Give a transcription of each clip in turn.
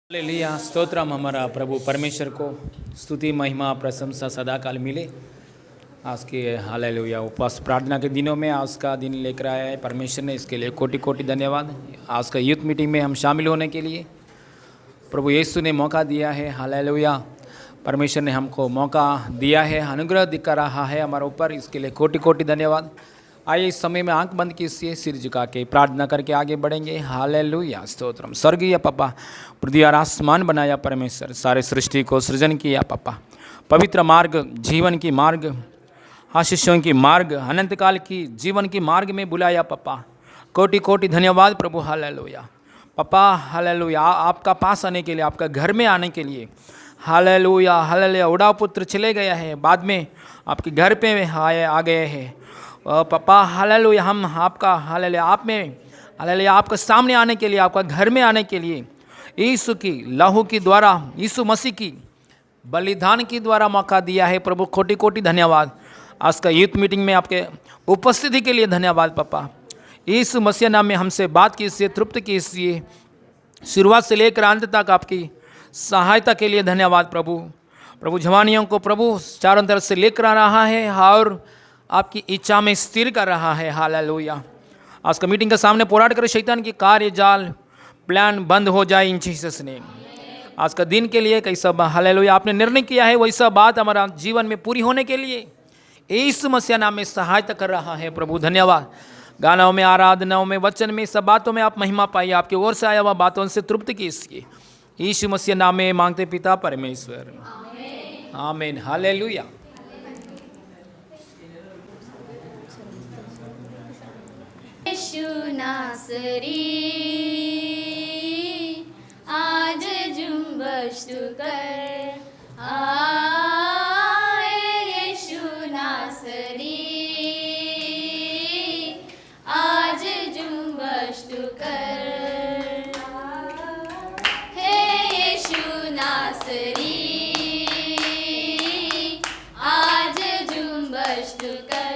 Hallelujah. Stotram हमारा प्रभु परमेश्वर को स्तुति महिमा प्रशंसा सदा काल मिले। आज के हालेलुया उपवास प्रार्थना के दिनों में आज का दिन लेकर आया है परमेश्वर ने, इसके लिए कोटि कोटि धन्यवाद। आज का यूथ मीटिंग में हम शामिल होने के लिए प्रभु यीशु ने मौका दिया है। हालेलुया, परमेश्वर ने हमको मौका दिया है, अनुग्रह दिखा रहा है हमारे ऊपर, इसके लिए कोटि कोटि धन्यवाद। आइए इस समय में आंख बंद कीजिए, सिर झुका के प्रार्थना करके आगे बढ़ेंगे। हालेलुया स्तोत्रम। स्वर्गीय पापा, पृथ्वी और आसमान बनाया परमेश्वर, सारे सृष्टि को सृजन किया पापा, पवित्र मार्ग, जीवन की मार्ग, आशीषों की मार्ग, अनंत काल की जीवन की मार्ग में बुलाया पापा। कोटि कोटि धन्यवाद प्रभु। हालेलुया पापा, हालेलुया आपका पास आने के लिए, आपका घर में आने के लिए। Hallelujah hallelujah. उड़ाव पुत्र चले गया है, बाद में आपके घर पे आ गए हैं पापा। हालेलुया, हम आपका हालेलुया आप में हालेलुया आपके सामने आने के लिए, आपका घर में आने के लिए यीशु की लहू की द्वारा, यीशु मसीह की बलिदान की द्वारा मौका दिया है प्रभु। कोटि कोटि धन्यवाद। आज का यूथ मीटिंग में आपके उपस्थिति के लिए धन्यवाद पापा। यीशु मसीह नाम में हमसे बात कीजिए, तृप्त कीजिए, शुरुआत से लेकर अंत तक आपकी सहायता के लिए धन्यवाद प्रभु। प्रभु जवानियों को प्रभु चारों तरफ से लेकर आ रहा है और आपकी इच्छा में स्थिर कर रहा है। हालेलुया। आज का मीटिंग के सामने पोराट कर शैतान की कार्य जाल प्लान बंद हो जाए इन जीसस ने। आज का दिन के लिए कैसा हालेलुया आपने निर्णय किया है, वैसा बात हमारा जीवन में पूरी होने के लिए यीशु मसीह नाम में सहायता कर रहा है प्रभु। धन्यवाद। गानों में, आराधनाओं में, वचन में, सब बातों में आप महिमा पाइए, आपकी ओर से आया हुआ बातों से तृप्त कीजिए। यीशु मसीह नाम में मांगते पिता परमेश्वर, आमीन। हालेलुया। यीशु नासरी आज जुम्बश तू कर, आए यीशु नासरी आज जुम्बश तू कर, हे यीशु नासरी आज जुम्बश तू कर।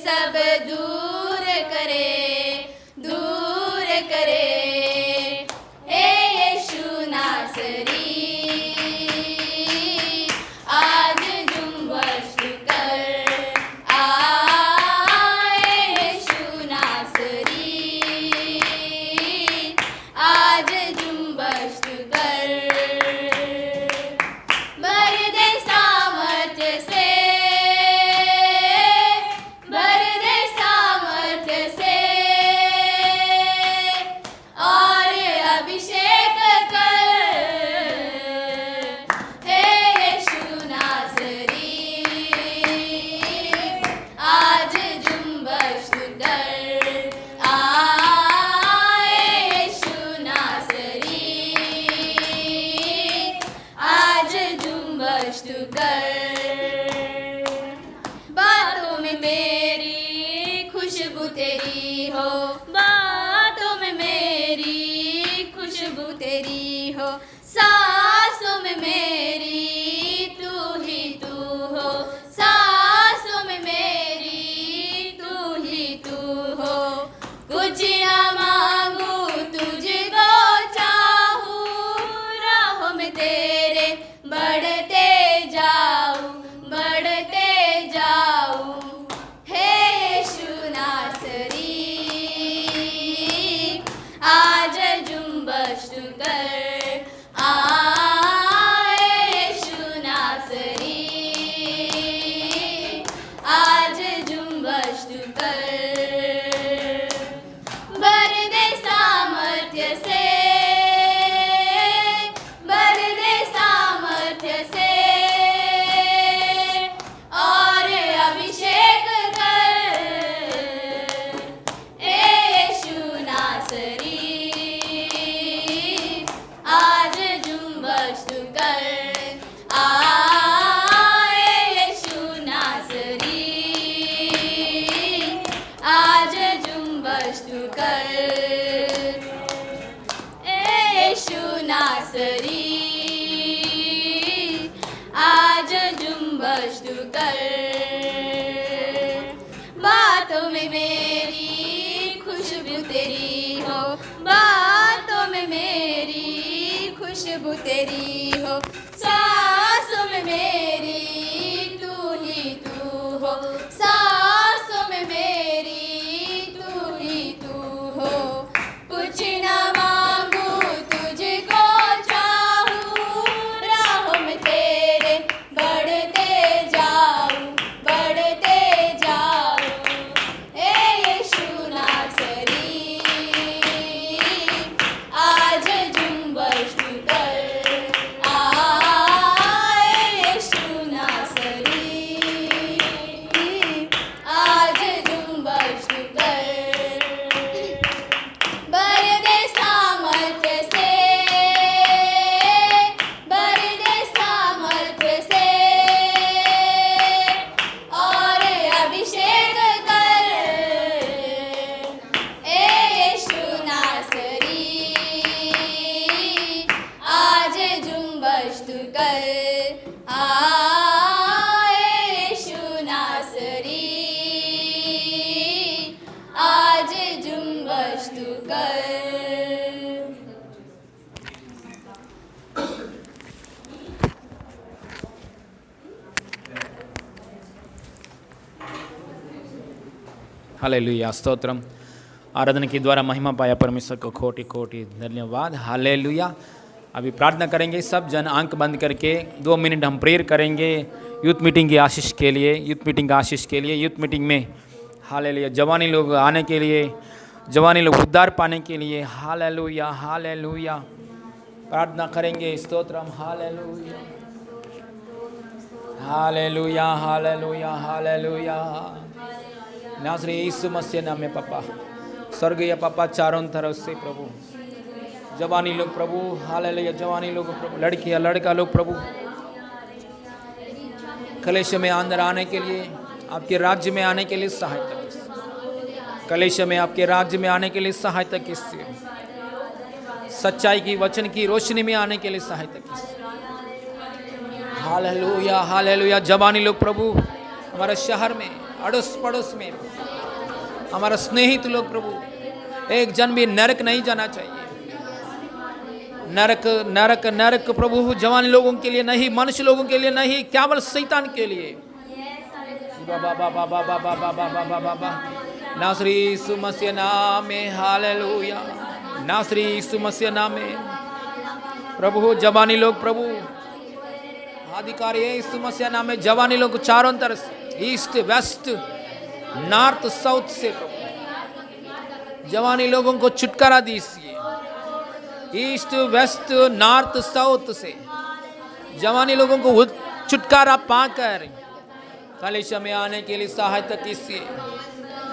सब दूर करे ए यीशु नासरी। तेरी हो, बातों में मेरी खुशबू तेरी हो, सांसों में मेरी तू ही तू हो, सांसों में मेरी तू ही तू हो। कुछ ना मांगू तुझको चाहूँ, राहों में तेरे बढ़ते जाऊँ, बढ़ते जाऊँ। हे यीशु नासरी, आज जुम्बश तू कर, आए यीशु नासरी, आज जुम्बश तू कर। भर दे सामर्थ्य से, भर दे सामर्थ्य से, और अभिषेक कर, ए यीशु नासरी, आज जुम्बश तू कर, आए यीशु नासरी, आज जुम्बश तू कर, ए यीशु नासरी, आज जुम्बश तू कर। बातों में मेरी खुशबू तेरी हो, बातों में मेरी खुशबू तेरी हो, सांसों में मेरी तू ही तू हो, सांसों में मेरी तू ही तू हो। कुछ ना मांगू तुझको चाहूँ, राहों में तेरे बढ़ते जाऊँ, बढ़ते जाऊँ। ए यीशु नासरी, आज जुम्बश तू कर, आए यीशु नासरी, आज जुम्बश तू कर। भर दे सामर्थ्य से, भर दे सामर्थ्य से, और अभिषेक कर, ए यीशु नासरी, आज जुम्बश तू कर, आए यीशु नासरी, आज जुम्बश तू कर। हालेलुया, स्तोत्रम। आराधना के द्वारा महिमा पाया परमेश्वर को कोटि कोटि धन्यवाद। हालेलुया। अभी प्रार्थना करेंगे सब जन, आंख बंद करके 2 मिनट हम प्रेयर करेंगे यूथ मीटिंग की आशीष के लिए, यूथ मीटिंग की आशीष के लिए। यूथ मीटिंग में हालेलुया जवानी लोग आने के लिए, जवानी लोग उद्धार पाने के लिए। हालेलुया हालेलुया प्रार्थना करेंगे, stotram. Hallelujah hallelujah hallelujah hallelujah. नासरी यीशु मसीह नाम में पापा, स्वर्गीय पापा, चारों तरफ से प्रभु जवानी लोग प्रभु, हालेलुया जवानी लोग प्रभु, लड़कियां लड़का लोग प्रभु, कलेश में अंदर आने के लिए, आपके राज्य में आने के लिए सहायता कीजिए। कलेश में आपके राज्य में आने के लिए सहायता कीजिए। सच्चाई की वचन की रोशनी में आने के लिए सहायता कीजिए। Hallelujah hallelujah. जवानी लोग प्रभु हमारे शहर में, अड़ोस पड़ोस में, हमारा स्नेहित लोग प्रभु, एक जन भी नरक नहीं जाना चाहिए। नरक नरक नरक प्रभु जवान लोगों के लिए नहीं, मनुष्य लोगों के लिए नहीं, केवल शैतान के लिए। बाबा बाबा बाबा बाबा बाबा बाबा नासरी यीशु मसीह नाम में। हालेलुया नासरी यीशु मसीह नाम में प्रभु जवानी लोग प्रभु, अधिकारी यीशु मसीह नाम में जवानी लोग चारों तरफ, ईस्ट वेस्ट नॉर्थ साउथ से प्रभु जवानी लोगों को छुटकारा दीजिए। ईस्ट वेस्ट नॉर्थ साउथ से जवानी लोगों को छुटकारा पाकर कलेश में आने के लिए सहायता कीजिए।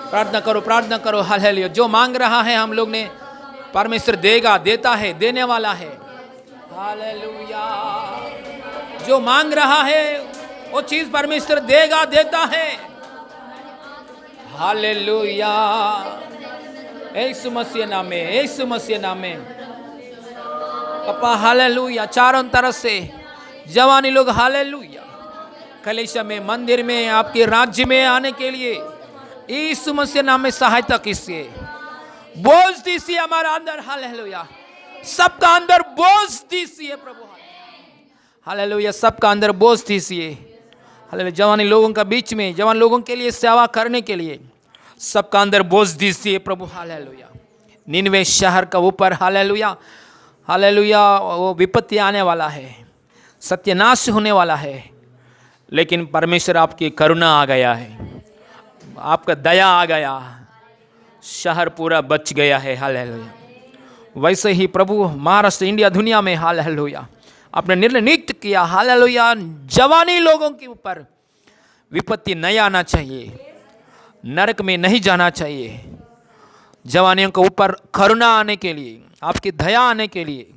प्रार्थना करो, प्रार्थना करो। हालेलुया। जो मांग रहा है हम लोग ने, परमेश्वर देगा, देता है, देने वाला है। हालेलुया। जो मांग रहा है वो चीज परमेश्वर देगा, देता है। हालेलुया, यीशु मसीह नाम में, यीशु मसीह नाम में पापा हालेलुया। चारों तरफ से जवानी लोग हालेलुया, कलीसिया में, मंदिर में, आपके राज्य में आने के लिए यीशु मसीह नाम में सहायता कीजिए। बोझ दीजिए हमारा अंदर, हालेलुया। सबका अंदर बोझ दीजिए प्रभु, हालेलुया। सबका अंदर बोझ दीजिए, हालेलुया। जवानी लोगों का बीच में, जवान लोगों के लिए सेवा करने के लिए सबका अंदर बोझ दीजिए प्रभु, हालेलुया। निनवे शहर का ऊपर, हालेलुया, हालेलुया, वो विपत्ति आने वाला है, सत्यानाश होने वाला है, लेकिन परमेश्वर आपकी करुणा आ गया है, आपका दया आ गया, शहर पूरा बच गया है, हालेलुया। वैसे ही प्रभु महाराष्ट्र, इंडिया, दुनिया में, हालेलुया, आपने निर्णय नियुक्त किया, हालेलुया। जवानी लोगों के ऊपर विपत्ति नहीं आना चाहिए, नरक में नहीं जाना चाहिए। जवानियों के ऊपर करुणा आने के लिए, आपकी दया आने के लिए,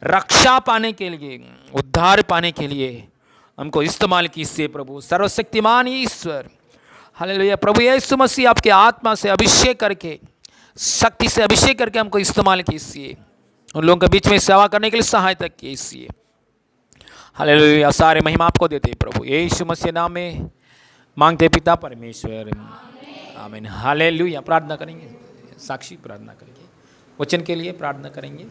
रक्षा पाने के लिए, उद्धार पाने के लिए हमको इस्तेमाल कीजिए प्रभु, सर्वशक्तिमान ईश्वर, हालेलुया। प्रभु यीशु मसीह आपके आत्मा से अभिषेक करके, शक्ति से अभिषेक करके हमको इस्तेमाल कीजिए, उन लोगों के बीच में सेवा करने के लिए सहायता कीजिए, हालेलुया। सारे महिमा आपको देते प्रभु, यीशु मसीह नाम में मांगते पिता परमेश्वर, आमीन, हालेलुया। प्रार्थना करेंगे, साक्षी प्रार्थना करेंगे, वचन के लिए प्रार्थना करेंगे।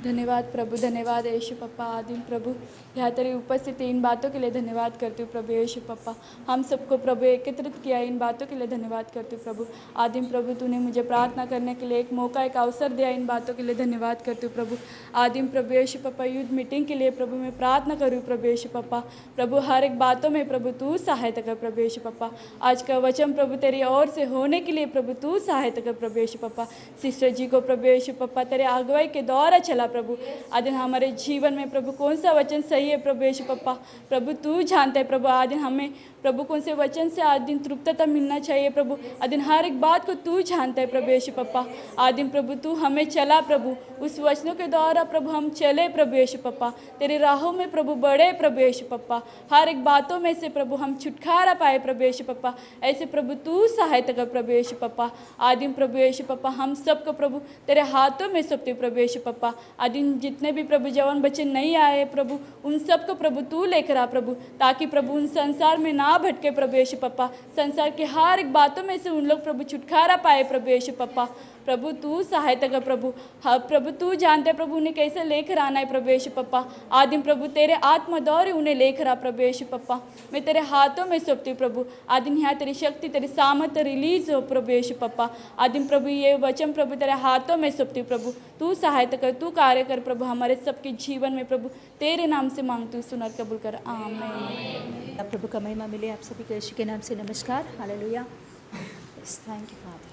धन्यवाद प्रभु, धन्यवाद यीशु पप्पा। आदिम प्रभु, यहाँ तेरी उपस्थित इन बातों के लिए धन्यवाद करती हूँ प्रभु यीशु पप्पा। हम सबको प्रभु एकत्रित किया, इन बातों के लिए धन्यवाद करती हूँ प्रभु। आदिम प्रभु, तूने मुझे प्रार्थना करने के लिए एक मौका, एक अवसर दिया, इन बातों के लिए धन्यवाद करती हूँ प्रभु। आदिम प्रभु यीशु पप्पा, युद्ध मीटिंग के लिए प्रभु मैं प्रार्थना करूँ प्रभु यीशु पप्पा। प्रभु हर एक बातों में प्रभु तू सहायता कर प्रभु यीशु पप्पा। आज का वचन प्रभु तेरी ओर से होने के लिए प्रभु तू सहायता कर प्रभु यीशु पप्पा। सिस्टर जी को प्रभु यीशु पप्पा तेरे अगुवाई के द्वारा चला प्रभु। आज हमारे जीवन में प्रभु कौन सा वचन सही है प्रभु यीशु पप्पा, प्रभु तू जानता है प्रभु। आज हमें प्रभु कौन से वचन से आज दिन तृप्तता मिलना चाहिए प्रभु। आज दिन हर एक बात को तू जानता है प्रभु यीशु पप्पा। आज दिन प्रभु तू हमें चला प्रभु, उस वचनों के द्वारा प्रभु हम चले प्रभु यीशु पप्पा। तेरे राहों में प्रभु बढ़े प्रभु यीशु पप्पा। हर एक बातों में से प्रभु हम छुटकारा पाए प्रभु यीशु पप्पा। ऐसे प्रभु तू सहायता कर प्रभु यीशु पप्पा। आदिम प्रभु यीशु पप्पा, हम सबको प्रभु तेरे हाथों में सौंपते प्रभु यीशु पप्पा। आदिम जितने भी प्रभु जवान बच्चे नहीं आए प्रभु, उन सबको प्रभु तू लेकर आ प्रभु, ताकि प्रभु उन संसार में ना भटके प्रभु यीशु पप्पा। संसार के हर एक बातों में से उन लोग प्रभु छुटकारा पाए प्रभु यीशु पप्पा। प्रभु तू सहायता कर प्रभु। हाँ प्रभु तू जानते प्रभु उन्हें कैसे लेकर आना है प्रभु यीशु पप्पा। आदिम प्रभु तेरे आत्मा द्वारा उन्हें लेकर आ प्रभु यीशु पप्पा। मैं तेरे हाथों में सौंपती हूँ प्रभु। आदिम यहाँ तेरी शक्ति, तेरी सामर्थ रिलीज हो प्रभु यीशु पप्पा। आदिम प्रभु ये वचन प्रभु तेरे हाथों में सौंपती हूँ प्रभु। तू सहायता कर, तू कार्य कर प्रभु हमारे सबके जीवन में प्रभु। तेरे नाम से मांगती हूँ, सुनर कबूल कर, आमीन। प्रभु का महिमा मिले आप सभी को यीशु के नाम से नमस्कार, hallelujah. Thank you father.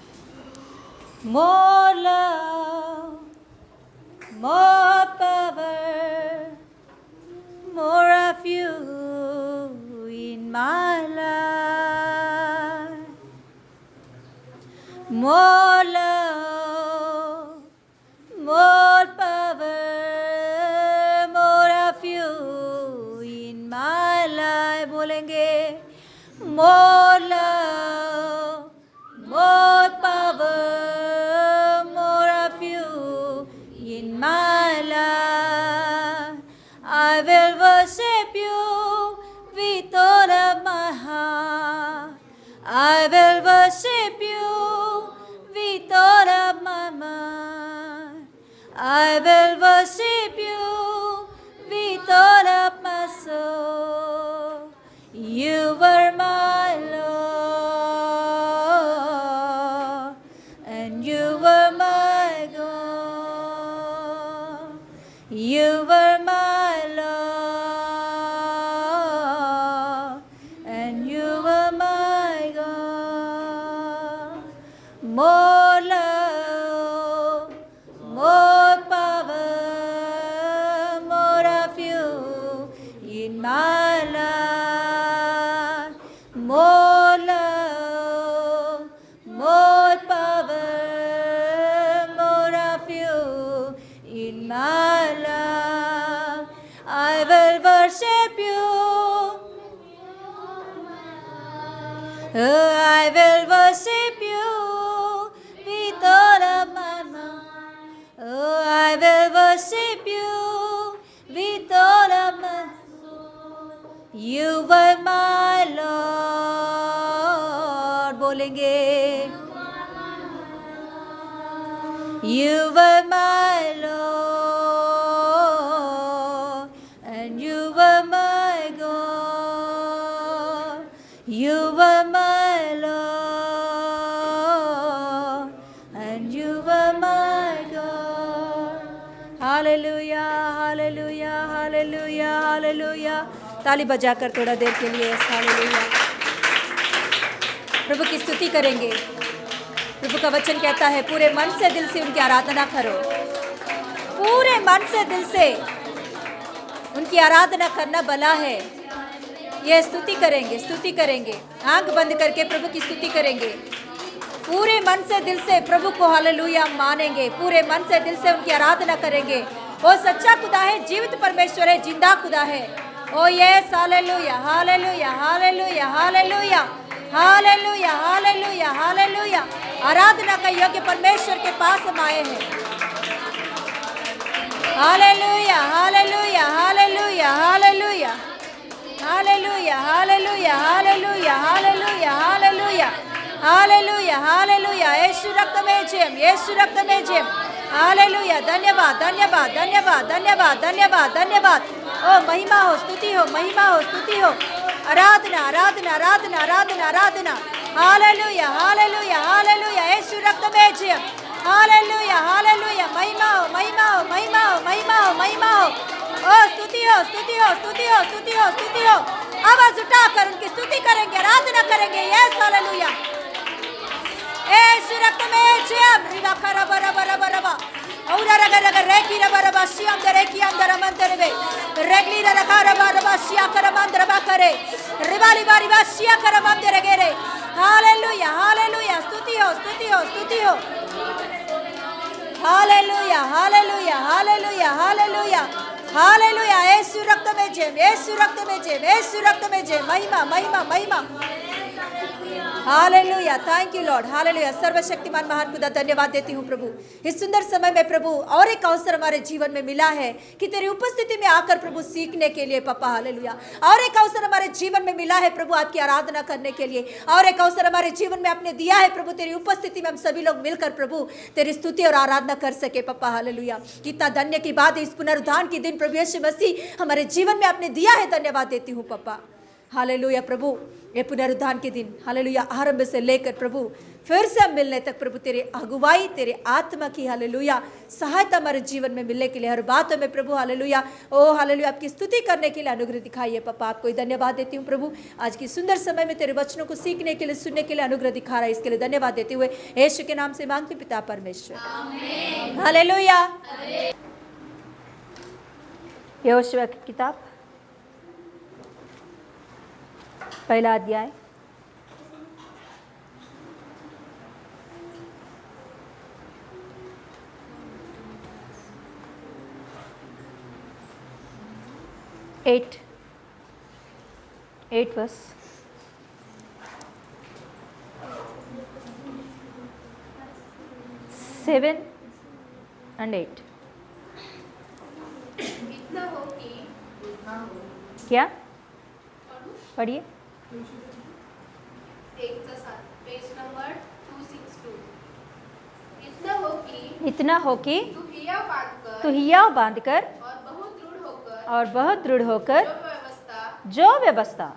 More love, more power, more of you in my life. More love, more power, more of you in my life. बोलेंगे more love, more power, in my life. I will worship you with all of my heart. I will worship you with all of my mind. I will worship you with all of my soul. You were my Lord, and you were my God. You were my Lord, and you were my God. More love, more power, more of you in my life. More love, more power, more of you in my life. I will worship you Oh, I will worship you with all of my mind. Oh, I will worship you with all of my soul. You were my Lord. बोलेंगे. You were my Lord, and you were my God. You were my Lord, and you were my God. Hallelujah, hallelujah, hallelujah, hallelujah. ताली बजाकर थोड़ा देर के लिए hallelujah. प्रभु की स्तुति करेंगे. प्रभु का वचन कहता है पूरे मन से दिल से उनकी आराधना करो. पूरे मन से दिल से उनकी आराधना करना भला है. ये स्तुति करेंगे, स्तुति करेंगे. आंख बंद करके प्रभु की स्तुति करेंगे. पूरे मन से दिल से प्रभु को हालेलुया मानेंगे. पूरे मन से दिल से उनकी आराधना करेंगे. वो सच्चा खुदा है, जीवित परमेश्वर है, जिंदा खुदा है. Oh yes hallelujah, hallelujah, hallelujah, hallelujah, hallelujah, hallelujah, hallelujah. आराधना का योग्य परमेश्वर के पास हम आए हैं. Hallelujah, hallelujah, hallelujah, hallelujah, hallelujah, hallelujah, hallelujah, hallelujah, hallelujah, hallelujah, hallelujah. Yeshu रक्त में जय, यीशु रक्त में जय. हालेलुया. धन्यवाद, धन्यवाद, धन्यवाद, धन्यवाद, धन्यवाद, धन्यवाद. ओ महिमा हो, स्तुति हो, महिमा हो, स्तुति हो. आराधना, आराधना, आराधना, आराधना, आराधना. Hallelujah, hallelujah, hallelujah. यीशु रक्त में जय. Hallelujah, hallelujah. महिमा हो, महिमा हो, महिमा हो, महिमा हो, महिमा हो. ओ स्तुति हो, स्तुति हो, स्तुति हो, स्तुति हो, स्तुति हो. आवाज उठाकर उनकी स्तुति करेंगे, आराधना करेंगे. Yes hallelujah. यीशु रक्त में जय. रिबा खरा बरा बरा बरा बा. औरा रगा रगा रेकी रबा रबा शियाम दरे की अंदर मंदर बे. रेगली रगा रबा रबा शिया कर मंदर बा करे. रिबाली बारी बा शिया कर मंदर गेरे. Hallelujah, hallelujah. स्तुति हो, स्तुति हो, स्तुति हो. Hallelujah, hallelujah, hallelujah, hallelujah, hallelujah. Yeshu रक्त में जय, यीशु रक्त में जय, यीशु रक्त में जय. महिमा, महिमा, महिमा. Hallelujah. Thank you Lord. Hallelujah. सर्वशक्तिमान महान खुदा धन्यवाद देती हूँ प्रभु इस सुंदर समय में प्रभु. और एक अवसर हमारे जीवन में मिला है कि तेरी उपस्थिति में आकर प्रभु सीखने के लिए पापा. हालेलुया. और एक अवसर हमारे जीवन में मिला है प्रभु आपकी आराधना करने के लिए. और एक अवसर हमारे जीवन में आपने दिया है प्रभु तेरी उपस्थिति में हम सभी लोग मिलकर प्रभु तेरी स्तुति और आराधना कर सके पापा. हालेलुया. कितना धन्य की बात है इस पुनरुत्थान के दिन प्रभु यीशु मसीह हमारे जीवन में आपने दिया है. धन्यवाद देती हूँ पापा. हालेलुया प्रभु. ये पुनरुत्थान के दिन हालेलुया आरंभ से लेकर प्रभु फिर से हम मिलने तक प्रभु तेरे अगुवाई तेरे आत्मा की हालेलुया सहायता हमारे जीवन में मिलने के लिए हर बातों में प्रभु हालेलुया. ओ हालेलुया आपकी स्तुति करने के लिए अनुग्रह दिखाइए पापा. आपको धन्यवाद देती हूँ प्रभु आज की सुंदर समय में तेरे वचनों को सीखने के लिए सुनने के लिए अनुग्रह दिखा रहा है. इसके लिए धन्यवाद देते हुए यीशु के नाम से मांगते पिता परमेश्वर. हालेलुया. यहोशुआ की किताब पहला अध्याय 8 verse 7 and 8. इतना हो कि क्या पढ़िए. Page number 262. इतना हो कि तू हियाव बांधकर और बहुत दृढ़ होकर जो व्यवस्था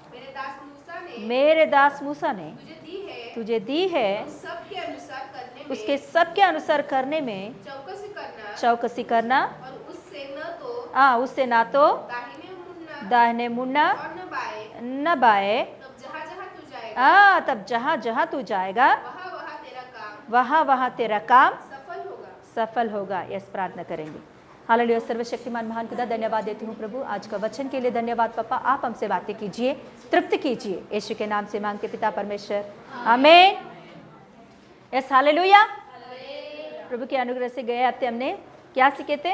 मेरे दास मूसा ने तुझे दी है उसके सबके अनुसार करने में चौकसी करना. और उससे न तो दाहिने मुड़ना न बाएं. तब जहाँ जहाँ तू जाएगा वहाँ तेरा काम सफल होगा. यस प्रार्थना करेंगे. हालेलुया. सर्वशक्तिमान महान खुदा धन्यवाद देती हूँ प्रभु आज का वचन के लिए. धन्यवाद पापा. आप हमसे बातें कीजिए तृप्त कीजिए यीशु के नाम से मांगते पिता परमेश्वर. आमीन. Yes hallelujah. प्रभु के अनुग्रह से गए हफ्ते हमने क्या सीखे थे.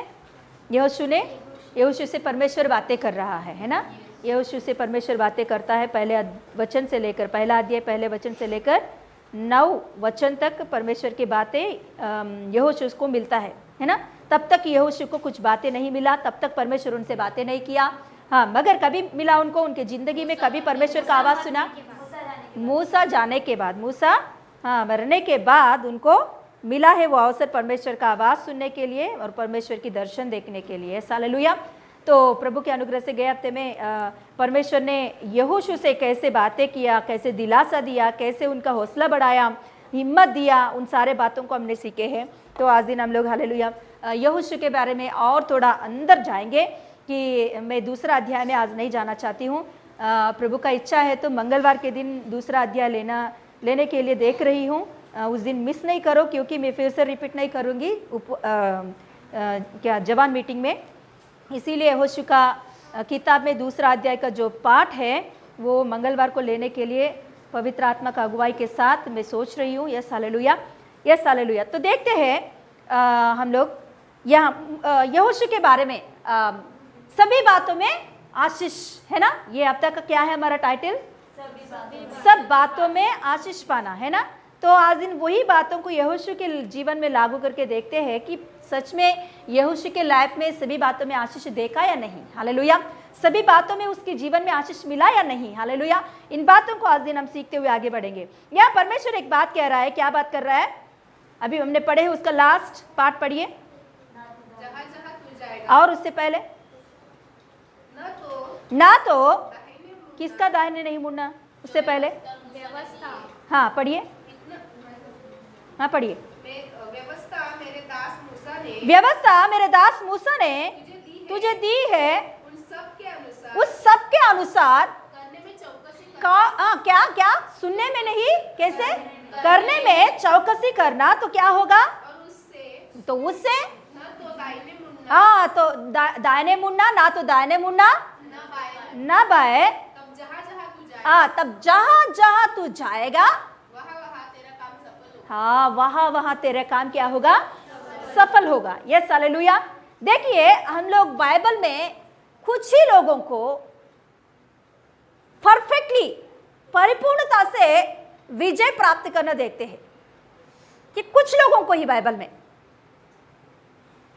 यहोशू से परमेश्वर बातें कर रहा है ना. यहोशू से परमेश्वर बातें करता है पहले वचन से लेकर, पहला अध्याय पहले वचन से लेकर 9 वचन तक परमेश्वर की बातें यहोशू को मिलता है ना। तब तक यहोशू को कुछ बातें नहीं मिला, तब तक परमेश्वर उनसे बातें नहीं किया। हाँ, मगर कभी मिला उनको, उनके ज़िंदगी में कभी परमेश्वर का आवाज़ सुना? मूसा जाने के बाद, मूसा हाँ मरने के बाद उनको मिला है वो अवसर परमेश्वर का आवाज़ सुनने के लिए और परमेश्वर की दर्शन देखने के लिए। हालेलुया। तो प्रभु के अनुग्रह से गए हफ्ते में परमेश्वर ने यहोशू से कैसे बातें किया, कैसे दिलासा दिया, कैसे उनका हौसला बढ़ाया, हिम्मत दिया, उन सारे बातों को हमने सीखे हैं। तो आज दिन हम लोग हालेलुया यहोशू के बारे में और थोड़ा अंदर जाएंगे कि मैं दूसरा अध्याय में आज नहीं जाना चाहती हूँ। प्रभु का इच्छा है तो मंगलवार के दिन दूसरा अध्याय लेने के लिए देख रही हूँ। उस दिन मिस नहीं करो, क्योंकि मैं फिर से रिपीट नहीं करूँगी क्या जवान मीटिंग में। इसीलिए यहोशू का किताब में दूसरा अध्याय का जो पाठ है वो मंगलवार को लेने के लिए पवित्र आत्मा का अगुवाई के साथ मैं सोच रही हूँ। Yes hallelujah, yes hallelujah. तो देखते हैं हम लोग यहाँ यहोशू के बारे में सभी बातों में आशीष, है ना। ये अब तक का क्या है हमारा टाइटल? सब बातों में आशीष पाना, है ना। तो आज दिन वही बातों को यहोशू के जीवन में लागू करके देखते हैं कि सच में यहोशू के लाइफ में सभी बातों में आशीष देखा या नहीं। हालेलुया। सभी बातों में उसके जीवन में आशीष मिला या नहीं। हालेलुया। इन बातों को आज दिन हम सीखते हुए आगे बढ़ेंगे। यहाँ परमेश्वर एक बात कह रहा है। क्या बात कर रहा है? अभी हमने पढ़े उसका लास्ट पार्ट पढ़िए, और उससे पहले ना तो किसका दाहिने नहीं मुड़ना, उससे पहले हाँ पढ़िए, हाँ पढ़िए। व्यवस्था मेरे दास मूसा ने तुझे दी है, उस सब के अनुसार क्या क्या सुनने में नहीं, कैसे करने में चौकसी करना। तो क्या होगा? तो उससे हाँ तो दाहिने मुड़ना, ना तो दाहिने मुड़ना ना बाएं। तब जहाँ जहाँ तू जाएगा हाँ वहाँ तेरा काम क्या होगा? सफल होगा। Yes hallelujah. देखिए हम लोग बाइबल में कुछ ही लोगों को परफेक्टली, परिपूर्णता से विजय प्राप्त करना देखते हैं कि कुछ लोगों को ही बाइबल में,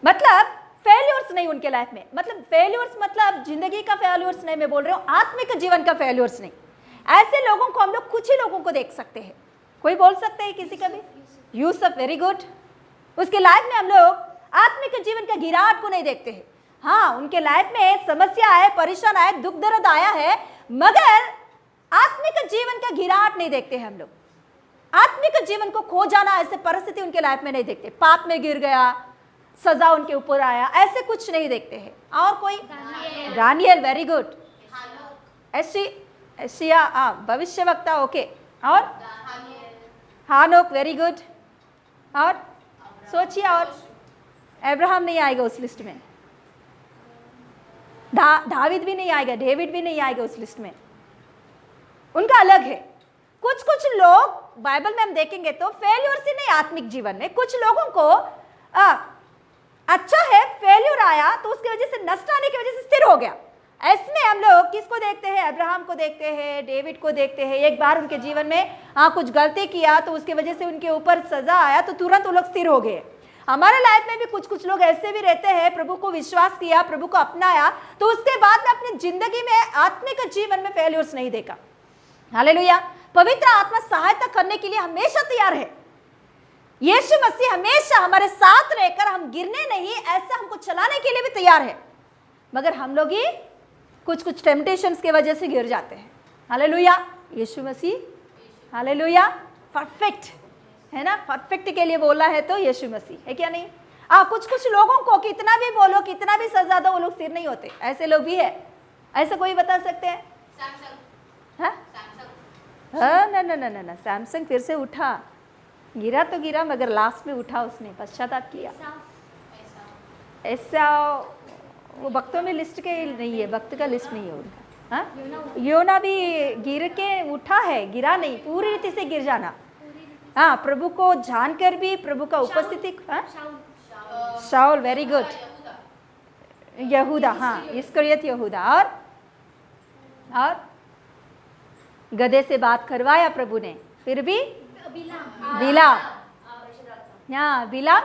मतलब फेल्यूर्स नहीं उनके लाइफ में, मतलब फेल्यूर्स मतलब जिंदगी का फेल्यूर्स नहीं मैं बोल रही हूँ, आत्मिक जीवन का फेल्यूर्स नहीं। ऐसे लोगों को हम लोग कुछ ही लोगों को देख सकते हैं। कोई बोल सकते हैं किसी का भी? Yusuf, very good. उसके लाइफ में हम लोग आत्मिक जीवन का गिरावट को नहीं देखते हैं। हाँ उनके लाइफ में समस्या आए, परेशान आए, दुख दर्द आया है, मगर आत्मिक जीवन का गिरावट नहीं देखते हैं हम लोग। आत्मिक जीवन को खो जाना ऐसे परिस्थिति उनके लाइफ में नहीं देखते। पाप में गिर गया, सजा उनके ऊपर आया, ऐसे कुछ नहीं देखते हैं। और कोई? Daniel, very good. एशिया भविष्यवक्ता, ओके। और हानोक, वेरी गुड। और सोचिए, और अब्राहम नहीं आएगा उस लिस्ट में, दावीद भी नहीं आएगा, डेविड भी नहीं आएगा उस लिस्ट में, उनका अलग है। कुछ कुछ लोग बाइबल में हम देखेंगे तो फेल्यूर से नहीं, आत्मिक जीवन में कुछ लोगों को अच्छा है, फेल्यूर आया तो उसकी वजह से, नष्ट आने की वजह से स्थिर हो गया। इसमें हम लोग किसको देखते हैं? अब्राहम को देखते हैं, डेविड को देखते हैं। एक बार उनके जीवन में कुछ गलती किया तो उसकी वजह से उनके ऊपर सजा आया तो तुरंत वो लोग स्थिर हो गए। हमारे लाइफ में भी कुछ कुछ लोग ऐसे भी रहते हैं, प्रभु को विश्वास किया, प्रभु को अपनाया, तो उसके बाद में अपनी जिंदगी में आत्मिक जीवन में फेल्यूर्स नहीं देखा। हालेलुया। पवित्र आत्मा सहायता करने के लिए हमेशा तैयार है। यीशु मसीह हमेशा हमारे साथ रहकर हम गिरने नहीं, ऐसा हमको चलाने के लिए भी तैयार है, मगर हम लोग ही कुछ कुछ टेम्पटेशंस की वजह से गिर जाते हैं। हालेलुया। यीशु मसीह हालेलुया परफेक्ट है ना, परफेक्ट के लिए बोला है तो यीशु मसीह है, क्या नहीं? कुछ कुछ लोगों को कितना भी बोलो, कितना भी सजा दो, वो लोग स्थिर नहीं होते। ऐसे लोग भी है। ऐसा कोई बता सकते हैं? ना सैमसंग फिर से उठा, गिरा तो गिरा मगर लास्ट में उठा, उसने पश्चाताप किया। ऐसा वो भक्तों में लिस्ट के नहीं है, भक्त का लिस्ट नहीं है उनका। हाँ, योना भी गिर के उठा है, गिरा नहीं, पूरी रीति से गिर जाना। हाँ, प्रभु को जानकर भी, प्रभु का उपस्थिति। शाऊल, वेरी गुड। यहूदा, हाँ, इस्करियत यहूदा। और और गधे से बात करवाया प्रभु ने, फिर भी बिला, हाँ बिला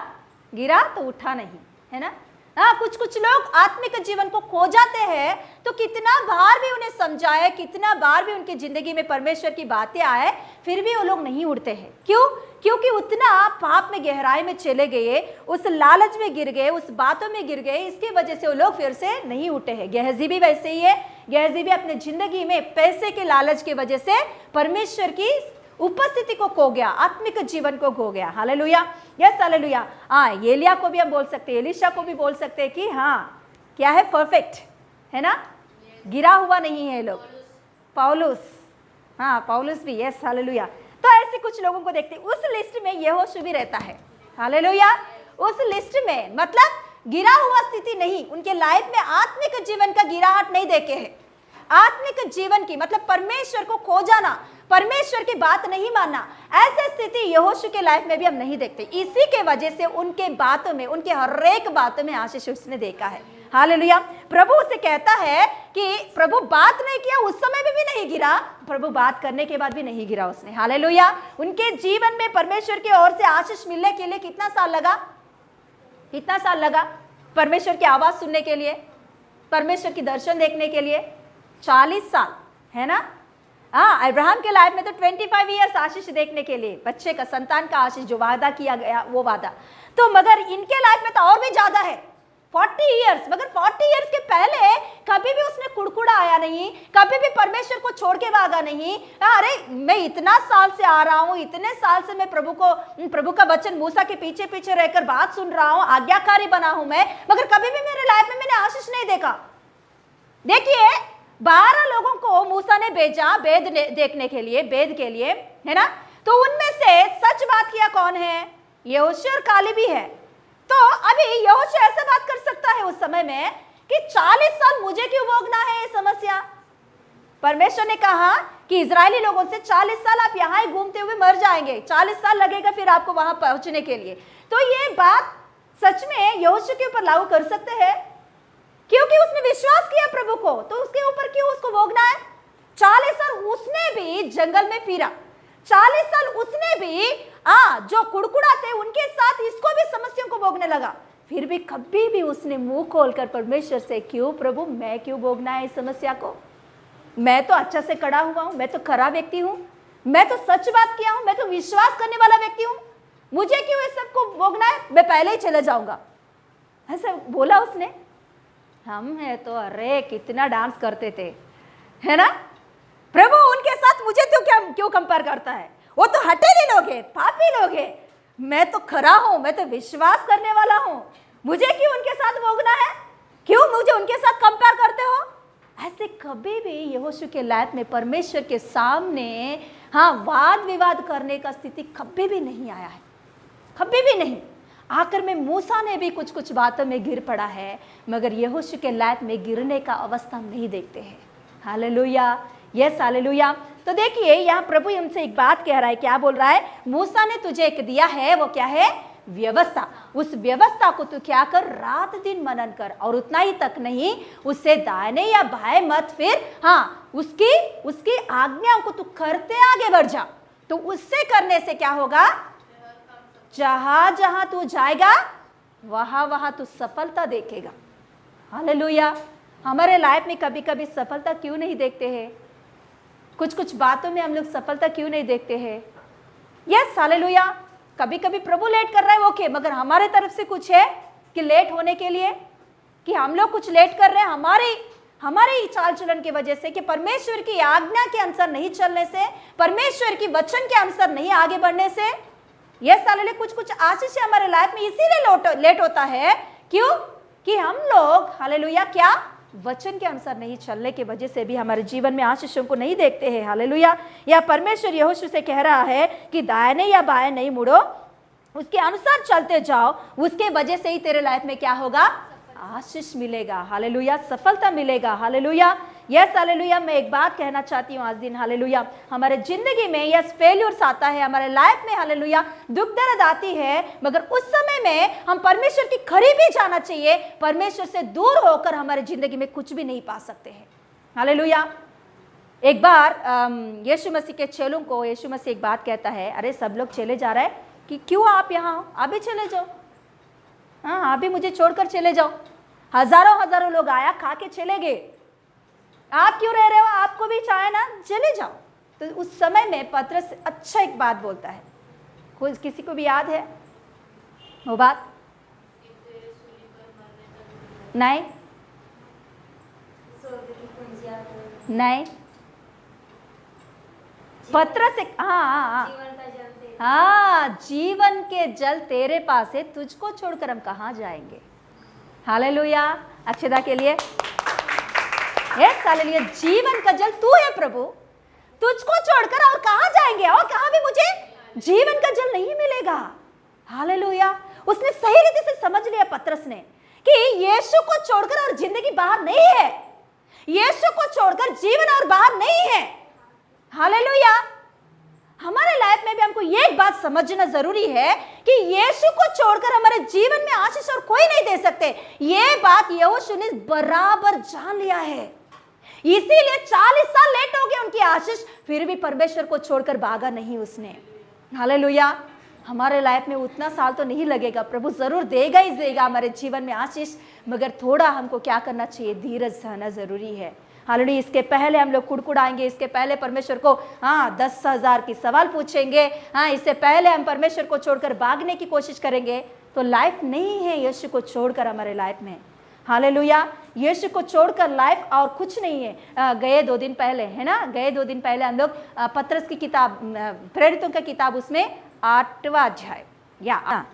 गिरा तो उठा नहीं, है ना। हाँ, कुछ कुछ लोग आत्मिक जीवन को खो जाते हैं, तो कितना बार भी उन्हें समझाए, कितना बार भी उनकी जिंदगी में परमेश्वर की बातें आए, फिर भी वो लोग नहीं उठते हैं। क्यों? क्योंकि उतना पाप में गहराई में चले गए, उस लालच में गिर गए, उस बातों में गिर गए, इसकी वजह से वो लोग फिर से नहीं उठे हैं। गेहजी भी वैसे ही है। गेहजी भी अपने जिंदगी में पैसे के लालच की वजह से परमेश्वर की उपस्थिति को खो गया, आत्मिक जीवन को खो गया। Hallelujah, yes hallelujah. हाँ, एलिया को भी हम बोल सकते हैं, एलिशा को भी बोल सकते हैं कि हाँ क्या है, परफेक्ट है ना, गिरा हुआ नहीं है लोग। पौलुस, हाँ पौलुस भी, यस हालेलुया। तो ऐसे कुछ लोगों को देखते, उस लिस्ट में यहोशू भी रहता है। हालेलुया, उस लिस्ट में मतलब गिरा हुआ स्थिति नहीं, उनके लाइफ में आत्मिक जीवन का गिराहट नहीं देखे है। आत्मिक जीवन की मतलब परमेश्वर को खो जाना, परमेश्वर की बात नहीं मानना, ऐसी स्थिति यहोशू के लाइफ में भी हम नहीं देखते। इसी के वजह से उनके बातों में, उनके हर एक बातों में आशीष उसने देखा है। हालेलुया। प्रभु उसे कहता है कि प्रभु बात नहीं किया, उस समय में भी नहीं गिरा, प्रभु बात करने के बाद भी नहीं गिरा उसने। हालेलुया। उनके जीवन में परमेश्वर की ओर से आशीष मिलने के लिए कितना साल लगा? कितना साल लगा परमेश्वर की आवाज सुनने के लिए, परमेश्वर की दर्शन देखने के लिए? 40 साल, है ना। हाँ, अब्राहम के लाइफ में तो 25 ईयर्स आशीष देखने के लिए, बच्चे का, संतान का आशीष जो वादा किया गया वो वादा। तो मगर इनके लाइफ में तो और भी ज्यादा है, 40 ईयर्स। मगर 40 ईयर्स के पहले कभी भी उसने कुड़कुड़ा आया नहीं, कभी भी परमेश्वर को छोड़ के भागा नहीं। अरे मैं इतना साल से आ रहा हूँ, इतने साल से मैं प्रभु का वचन मूसा के पीछे पीछे रहकर बात सुन रहा हूँ, आज्ञाकारी बना हूं मैं, मगर कभी भी मेरे लाइफ में मैंने आशीष नहीं देखा। देखिए 12 लोगों को मूसा ने भेजा वेद देखने के लिए, वेद के लिए, है ना। तो उनमें से सच बात किया कौन है? यहोशू और कालेब भी है। तो अभी यहोशू ऐसा बात कर सकता है उस समय में कि 40 साल मुझे क्यों भोगना है ये समस्या? परमेश्वर ने कहा कि इजरायली लोगों से 40 साल आप यहाँ ही घूमते हुए मर जाएंगे, 40 साल लगेगा फिर आपको वहां पहुंचने के लिए। तो ये बात सच में यहोशू के ऊपर लागू कर सकते हैं, क्योंकि उसने विश्वास किया प्रभु को, तो उसके ऊपर क्यों उसको भोगना है? 40 साल उसने भी जंगल में फिरा, 40 साल उसने भी जो कुड़कुड़ाते उनके साथ इसको भी समस्याओं को भोगने लगा। फिर भी कभी भी उसने मुंह खोलकर परमेश्वर से, क्यों प्रभु मैं क्यों भोगना है इस समस्या को? मैं तो अच्छा से खड़ा हुआ हूं, मैं तो खरा व्यक्ति हूं, मैं तो सच बात किया हूं, मैं तो विश्वास करने वाला व्यक्ति हूं, मुझे क्यों इस सबको भोगना है? मैं पहले ही चले जाऊंगा, ऐसा बोला उसने। हम है तो अरे कितना डांस करते थे, है ना। प्रभु उनके साथ मुझे तो क्यों कंपेयर करता है? वो तो हटेली लोग हैं, पापी लोग हैं, मैं तो खरा हूं, मैं तो विश्वास करने वाला हूं, मुझे क्यों उनके साथ भोगना है? क्यों मुझे उनके साथ कंपेयर करते हो? ऐसे कभी भी यहोशू के लाइफ में परमेश्वर के सामने वाद विवाद करने का स्थिति कभी भी नहीं आया है, कभी भी नहीं। आखिर में मूसा ने भी कुछ कुछ बातों में गिर पड़ा है, मगर यहोशू के लाइफ में गिरने का अवस्था हम नहीं देखते हैं। Hallelujah, yes hallelujah. तो देखिए यहाँ प्रभु हमसे एक बात कह रहा है, क्या बोल रहा है? मूसा ने तुझे एक दिया है, वो क्या है? व्यवस्था। उस व्यवस्था को तू क्या कर? रात दिन मनन कर, और उतना ही तक नहीं, उससे दाहिने या बाएं मत फिर, उसकी आज्ञाओं को तू करते आगे बढ़ जा। तो उससे करने से क्या होगा? जहां जहां तू जाएगा वहां वहां तू सफलता देखेगा। हालेलुया। हमारे लाइफ में कभी कभी सफलता क्यों नहीं देखते हैं? कुछ कुछ बातों में हम लोग सफलता क्यों नहीं देखते हैं? Yes hallelujah. कभी कभी प्रभु लेट कर रहा है, ओके, मगर हमारे तरफ से कुछ है कि लेट होने के लिए, कि हम लोग कुछ लेट कर रहे हैं हमारे चाल चलन की वजह से, कि परमेश्वर की आज्ञा के अनुसार नहीं चलने से, परमेश्वर की वचन के अनुसार नहीं आगे बढ़ने से। Yes hallelujah. कुछ कुछ आशीष हमारे लाइफ में इसीलिए लेट होता है। क्यों? कि हम लोग हालेलुया क्या वचन के अनुसार नहीं चलने की वजह से भी हमारे जीवन में आशीषों को नहीं देखते हैं। हालेलुया। या परमेश्वर यहोशू से कह रहा है कि दाहिने या बाएं नहीं मुड़ो, उसके अनुसार चलते जाओ, उसके वजह से ही तेरे लाइफ में क्या होगा? आशीष मिलेगा। हालेलुया, सफलता मिलेगा। Hallelujah, yes hallelujah. मैं एक बात कहना चाहती हूँ आज दिन, हालेलुया, हमारे जिंदगी में यस फेल्यूर्स आता है, हमारे लाइफ में हालेलुया दुख दर्द आती है, मगर उस समय में हम परमेश्वर की करीब ही जाना चाहिए। परमेश्वर से दूर होकर हमारे जिंदगी में कुछ भी नहीं पा सकते हैं। हालेलुया, एक बार यीशु मसीह के चेलों को यीशु मसीह एक बात कहता है, अरे सब लोग चले जा रहे हैं कि क्यों आप यहाँ हो, आप भी चले जाओ, हाँ आप भी मुझे छोड़कर चले जाओ। हजारों हजारों लोग आया खा के चले गए, आप क्यों रह रहे हो, आपको भी चाहे ना, चले जाओ। तो उस समय में पतरस अच्छा एक बात बोलता है, कोई किसी को भी याद है वो बात? नहीं नहीं, पतरस एक हाँ, जीवन के जल तेरे पास है, तुझको छोड़कर हम कहाँ जाएंगे। हालेलुया, अक्षदा के लिए यस, हालेलुया। जीवन का जल तू है प्रभु, तुझको छोड़कर और कहाँ जाएंगे, और कहाँ भी मुझे जीवन का जल नहीं मिलेगा। हालेलुया, उसने सही रीति से समझ लिया पतरस ने कि यीशु को छोड़कर और जिंदगी बाहर नहीं है, यीशु को छोड़कर जीवन और बाहर नहीं है। हालेलुया, हमारे लाइफ में भी हमको ये एक बात समझना जरूरी है कि यीशु को छोड़कर हमारे जीवन में आशीष और कोई नहीं दे सकते। ये बात यहोशू ने बराबर जान लिया है, इसीलिए 40 साल लेट हो गए उनकी आशीष, फिर भी परमेश्वर को छोड़कर भागा नहीं उसने। हालेलुया, हमारे लाइफ में उतना साल तो नहीं लगेगा, प्रभु जरूर देगा ही देगा हमारे जीवन में आशीष, मगर थोड़ा हमको क्या करना चाहिए, धीरज सहना जरूरी है। हालेलुया, इसके पहले हम लोग कुड़कुड़ाएंगे, इसके पहले परमेश्वर को 10,000 की सवाल पूछेंगे, इससे पहले हम परमेश्वर को छोड़कर भागने की कोशिश करेंगे, तो लाइफ नहीं है यीशु को छोड़कर हमारे लाइफ में। हालेलुया, यीशु को छोड़कर लाइफ और कुछ नहीं है। गए 2 दिन पहले है ना, गए 2 दिन पहले हम लोग पतरस की किताब, प्रेरितों का किताब, उसमें 8वां अध्याय या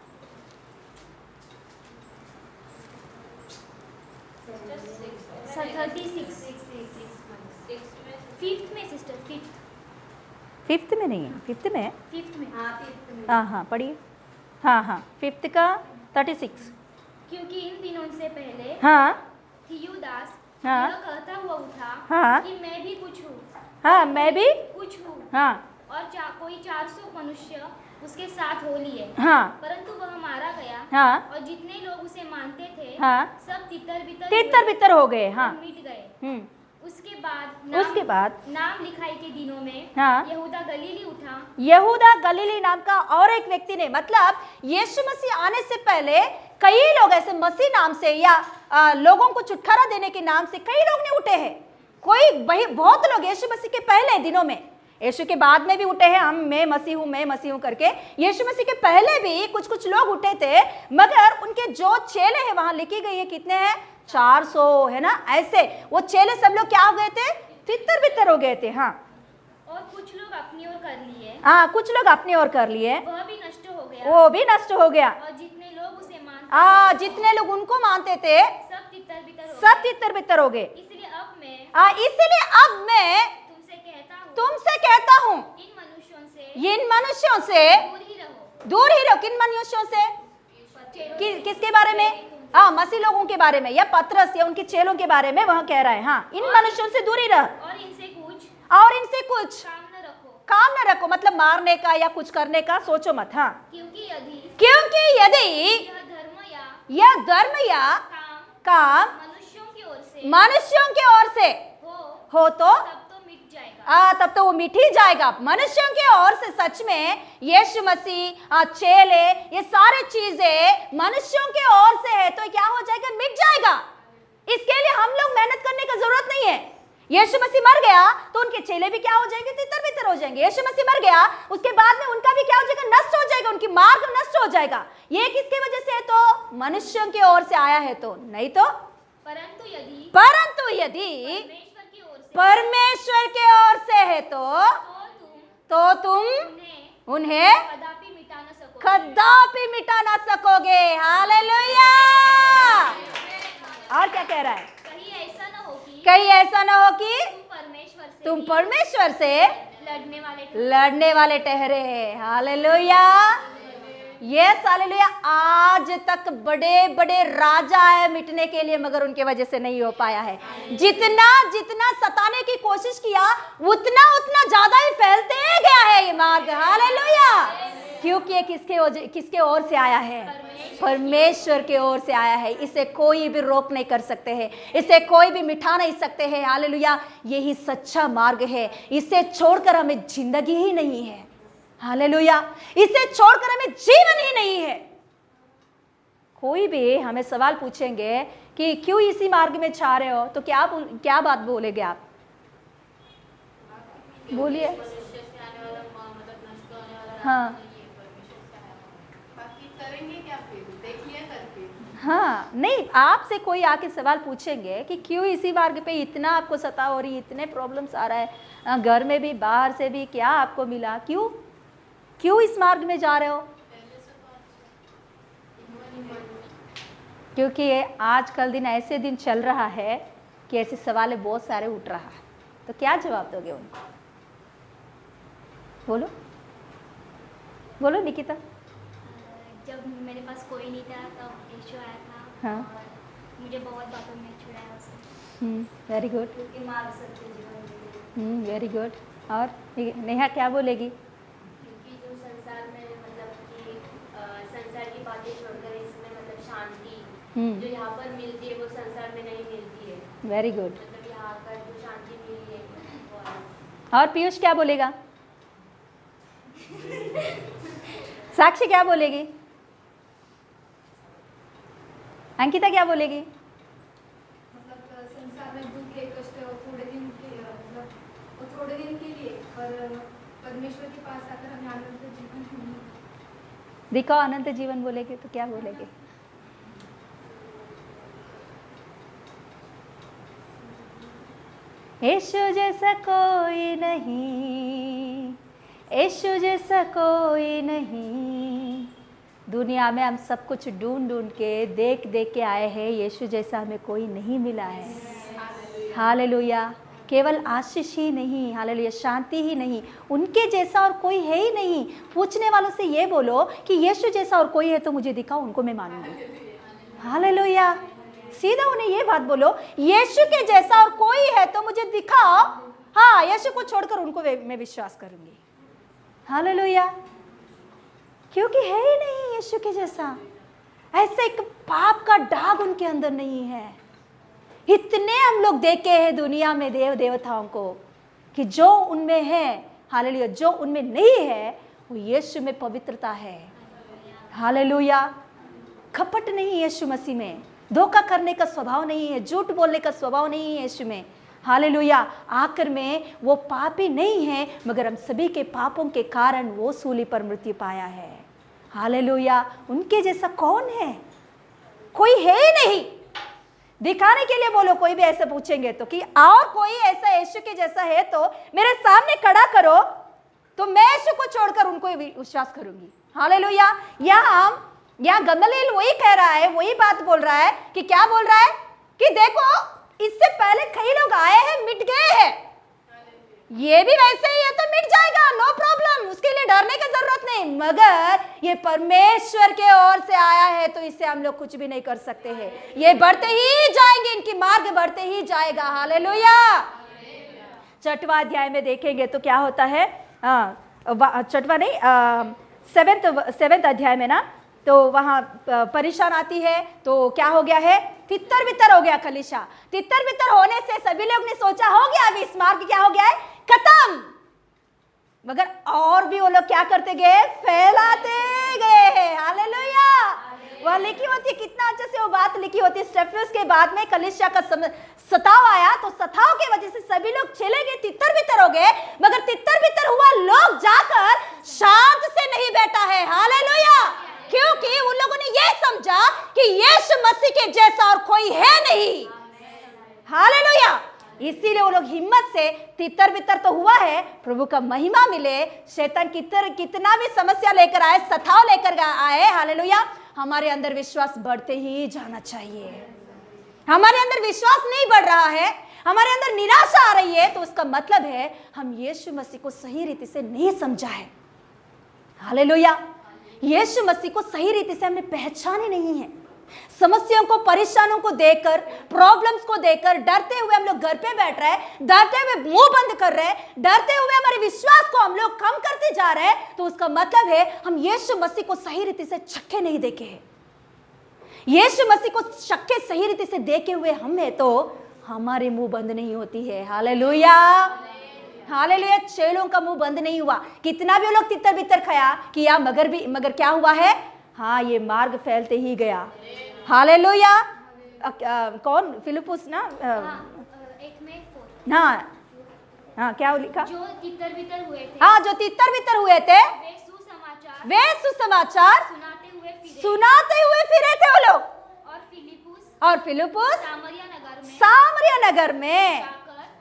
5th में सिस्टर, 5th में नहीं है, 5th में है, 5th में, हाँ पढ़िए, हाँ 5th का 36। क्योंकि इन दिनों से पहले हाँ थियूदास हाँ। यह कहता हुआ उठा हाँ। कि मैं भी कुछ हूँ, हाँ मैं भी कुछ हूँ, हाँ और कोई 400 मनुष्य उसके साथ हो लिए, हाँ परंतु वह मारा गया, हाँ और जितने लोग उसे मानते थे हाँ सब तितर तितर बितर हो गए, हाँ मिट गए। हम्म, उसके बाद नाम लिखाई के दिनों में हाँ। यहूदा गलीली उठा, यहूदा गलीली नाम का और एक व्यक्ति ने, मतलब यीशु मसीह आने से पहले कई लोग ऐसे मसीह नाम से या लोगों को छुटकारा देने के नाम से कई लोग ने उठे हैं। बहुत लोग यीशु मसीह के पहले दिनों में, यीशु के बाद में भी उठे हैं, मैं मसीह हूँ करके। यीशु मसीह के पहले भी कुछ लोग उठे थे, मगर उनके जो चेले हैं वहां लिखी गई है, कितने हैं, 400 है ना। ऐसे वो चेले सब लोग क्या हो गए थे, तितर बितर हो गए थे। हाँ, और कुछ लोग अपनी ओर कर लिए, हाँ कुछ लोग अपनी ओर कर लिए, वह भी नष्ट हो गया, वो भी नष्ट हो गया। और जितने लोग उसे मानते जितने लोग उनको मानते थे सब तितर बितर हो गए। इसलिए अब मैं तुमसे कहता हूँ इन मनुष्यों से दूर ही रहो। किन मनुष्यों से? किसके बारे में? मसीह लोगों के बारे में, या पतरस या उनके चेलों के बारे में वह कह रहा है। हाँ, इन मनुष्यों से दूरी रह, और इनसे कुछ काम न रखो, मतलब मारने का या कुछ करने का सोचो मत। हाँ, क्योंकि यदि यह धर्म या काम मनुष्यों की ओर से हो तो तब तो वो मिट ही जाएगा। मनुष्यों की ओर से सच में यीशु मसीह, चेले, ये सारे चीजें मनुष्यों की ओर से है तो क्या हो जाएगा, मिट जाएगा। इसके लिए हम लोग मेहनत करने की जरूरत नहीं है। यीशु मसीह मर गया तो उनके चेले भी क्या हो जाएंगे, तितर बितर हो जाएंगे। यीशु मसीह मर गया, उसके बाद में उनका भी क्या हो जाएगा, नष्ट हो जाएगा, उनकी मार्ग नष्ट हो जाएगा। ये किसकी वजह से है, तो मनुष्यों की ओर से आया है, तो नहीं तो परंतु यदि परमेश्वर की ओर से है तो तुम उन्हें कदापि मिटा ना सकोगे। हालेलुया। और क्या कह रहा है, कहीं ऐसा ना हो कि तुम परमेश्वर से लड़ने वाले ठहरे। Hallelujah, yes hallelujah. आज तक बड़े बड़े राजा है मिटने के लिए, मगर उनके वजह से नहीं हो पाया है। जितना जितना सताने की कोशिश किया, उतना उतना ज्यादा ही फैलते गया है ये मार्ग। हालेलुया, क्योंकि ये किसके ओर से आया है? परमेश्वर के ओर से आया है। इसे कोई भी रोक नहीं कर सकते हैं, इसे कोई भी मिटा नहीं सकते हैं। हालेलुया, यही सच्चा मार्ग है। इसे छोड़कर हमें जिंदगी ही नहीं है। हालेलुया, इसे छोड़कर हमें जीवन ही नहीं है। कोई भी हमें सवाल पूछेंगे कि क्यों इसी मार्ग में जा रहे हो, तो क्या बात बोलेंगे आप? बोलिए। हाँ हाँ, नहीं, आपसे कोई आके सवाल पूछेंगे कि क्यों इसी मार्ग पे इतना आपको सता हो रही, इतने प्रॉब्लम्स आ रहा है, घर में भी बाहर से भी, क्या आपको मिला, क्यों इस मार्ग में जा रहे हो? क्योंकि आजकल दिन ऐसे दिन चल रहा है कि ऐसे सवाल बहुत सारे उठ रहा है। तो क्या जवाब दोगे उनको? बोलो निकिता। जब मेरे पास कोई नहीं था तब यीशु आया था। हाँ। और मुझे बहुत बातों में छुड़ाया उसने। Very good. क्योंकि मार्ग सत्य जीवन है। Very good. और नेहा क्या बोलेगी? क्योंकि जो संसार में मतलब कि संसार की बातें छोड़कर इसमें मतलब शांति जो यहाँ पर मिलती है वो संसार में नहीं मिलती है। Very good. मतलब यहाँ आकर जो शांति मिली है। और पीयूष क्या बोलेगा? साक्षी क्या बोलेगी? अंकिता क्या बोलेगी? मतलब संसार में दुख है, कष्ट है, थोड़े दिन के लिए, पर परमेश्वर के पास आकर हमें अनंत जीवन मिलेगा। दिखाओ, अनंत जीवन बोलेगे तो क्या बोलेगे? यीशु जैसा कोई नहीं, यीशु जैसा कोई नहीं। दुनिया में हम सब कुछ ढूंढ के देख के आए हैं, यीशु जैसा हमें कोई नहीं मिला है। हालेलुया। केवल आशीष ही नहीं, हालेलुया, शांति ही नहीं, उनके जैसा और कोई है ही नहीं। पूछने वालों से ये बोलो कि यीशु जैसा और कोई है तो मुझे दिखाओ, उनको मैं मानूंगी। हालेलुया। सीधा उन्हें ये बात बोलो, यीशु के जैसा और कोई है तो मुझे दिखाओ, हाँ, यीशु को छोड़कर उनको मैं विश्वास करूंगी। हालेलुया। क्योंकि है ही नहीं यीशु के जैसा। ऐसे एक पाप का दाग उनके अंदर नहीं है। इतने हम लोग देखे हैं दुनिया में देवताओं को कि जो उनमें है, हालेलुया, जो उनमें नहीं है वो यीशु में पवित्रता है। हालेलुया। कपट नहीं यीशु मसीह में, धोखा करने का स्वभाव नहीं है, झूठ बोलने का स्वभाव नहीं है यीशु में। हालेलुया। आखिर में वो पापी नहीं है, मगर हम सभी के पापों के कारण वो सूली पर मृत्यु पाया है। हालेलुया। उनके जैसा कौन है? कोई है ही नहीं। दिखाने के लिए बोलो, कोई भी ऐसे पूछेंगे तो कि और कोई ऐसा यीशु के जैसा है तो मेरे सामने खड़ा करो, तो मैं यीशु को छोड़कर उनको विश्वास करूंगी। हालेलुया। यहाँ गमलीएल वही कह रहा है, वही बात बोल रहा है कि क्या बोल रहा है कि देखो, इससे पहले कई लोग आए हैं, मिट गए हैं, ये भी वैसे ही है तो मिट जाएगा, नो प्रॉब्लम, उसके लिए डरने की जरूरत नहीं। मगर ये परमेश्वर के ओर से आया है तो इससे हम लोग कुछ भी नहीं कर सकते हैं। ये बढ़ते ही जाएंगे, इनकी मार्ग बढ़ते ही जाएगा। हालेलुया। 6वां अध्याय में देखेंगे तो क्या होता है, 6वां नहीं, 7th अध्याय में ना, तो वहाँ परेशान आती है तो क्या हो गया है, तितर बितर हो गया कलीसिया। तितर बितर होने से सभी लोग ने सोचा हो गया अभी इस मार्ग क्या हो गया है, खत्म। मगर और भी वो लोग क्या करते गए, फैलाते गए हैं। हालेलुया। वह लिखी होती है, कितना अच्छे से वो बात लिखी होती है। स्टेफनस के बाद में कलीसिया का सताव आया तो सताव की वजह से सभी लोग चले गए, तितर बितर हो गए। मगर तितर बितर हुआ लोग जाकर शांत से नहीं बैठा है। हालेलुया। क्योंकि उन लोगों ने यह समझा कि यीशु मसीह के जैसा और कोई है नहीं। हालेलुया। इसीलिए वो लोग हिम्मत से, तितर बितर तो हुआ है, प्रभु का महिमा मिले, शैतान कितना भी समस्या लेकर आए, सताव लेकर आए, हालेलुया, हमारे अंदर विश्वास बढ़ते ही जाना चाहिए। हमारे अंदर विश्वास नहीं बढ़ रहा है, हमारे अंदर निराशा आ रही है, तो उसका मतलब है हम यीशु मसीह को सही रीति से नहीं समझा है। हालेलुया। यीशु मसीह को सही रीति से हमने पहचाने नहीं है। समस्याओं को, परेशानियों को देखकर, प्रॉब्लम्स को देखकर डरते हुए हम लोग घर पे बैठ रहे हैं, डरते हुए मुंह बंद कर रहे हैं, डरते हुए हमारे विश्वास को हम लोग कम करते जा रहे हैं, तो उसका मतलब है हम यीशु मसीह को सही रीति से चखे नहीं देखे हैं। यीशु मसीह को चखे सही रीति से देखे हुए हम हैं तो हमारे मुंह बंद नहीं होती है। Hallelujah, hallelujah. चेलों का मुंह बंद नहीं हुआ, कितना भी वो लोग तितर बितर खाया किया, मगर क्या हुआ है? हाँ, ये मार्ग फैलते ही गया। हालेलुया। कौन? फिलिपुस ना? 1:4। हाँ, क्या लिखा? जो तितर बितर हुए थे, हाँ, जो तितर बितर हुए थे वे सुसमाचार सुनाते हुए फिरे थे वो लोग। और फिलिपुस सामरिया नगर में,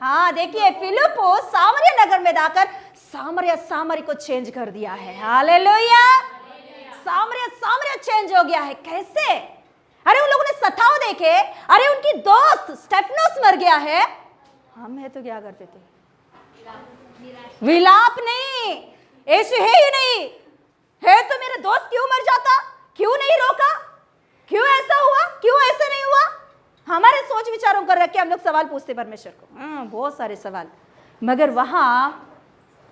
हाँ देखिए, फिलिपुस सामरिया नगर में जाकर सामरी को चेंज कर दिया है। हालेलुया। सामरिया चेंज हो गया है। कैसे? अरे उन लोगों ने सताव देखे, अरे उनकी दोस्त स्टेफनोस मर गया है, हम है तो क्या करते थे? विलाप नहीं, यीशु है ही नहीं है तो मेरा दोस्त क्यों मर जाता, क्यों नहीं रोका, क्यों ऐसा हुआ, क्यों ऐसा नहीं हुआ? हमारे सोच विचारों कर रख के हम लोग सवाल पूछते परमेश्वर को, बहुत सारे सवाल। मगर वहां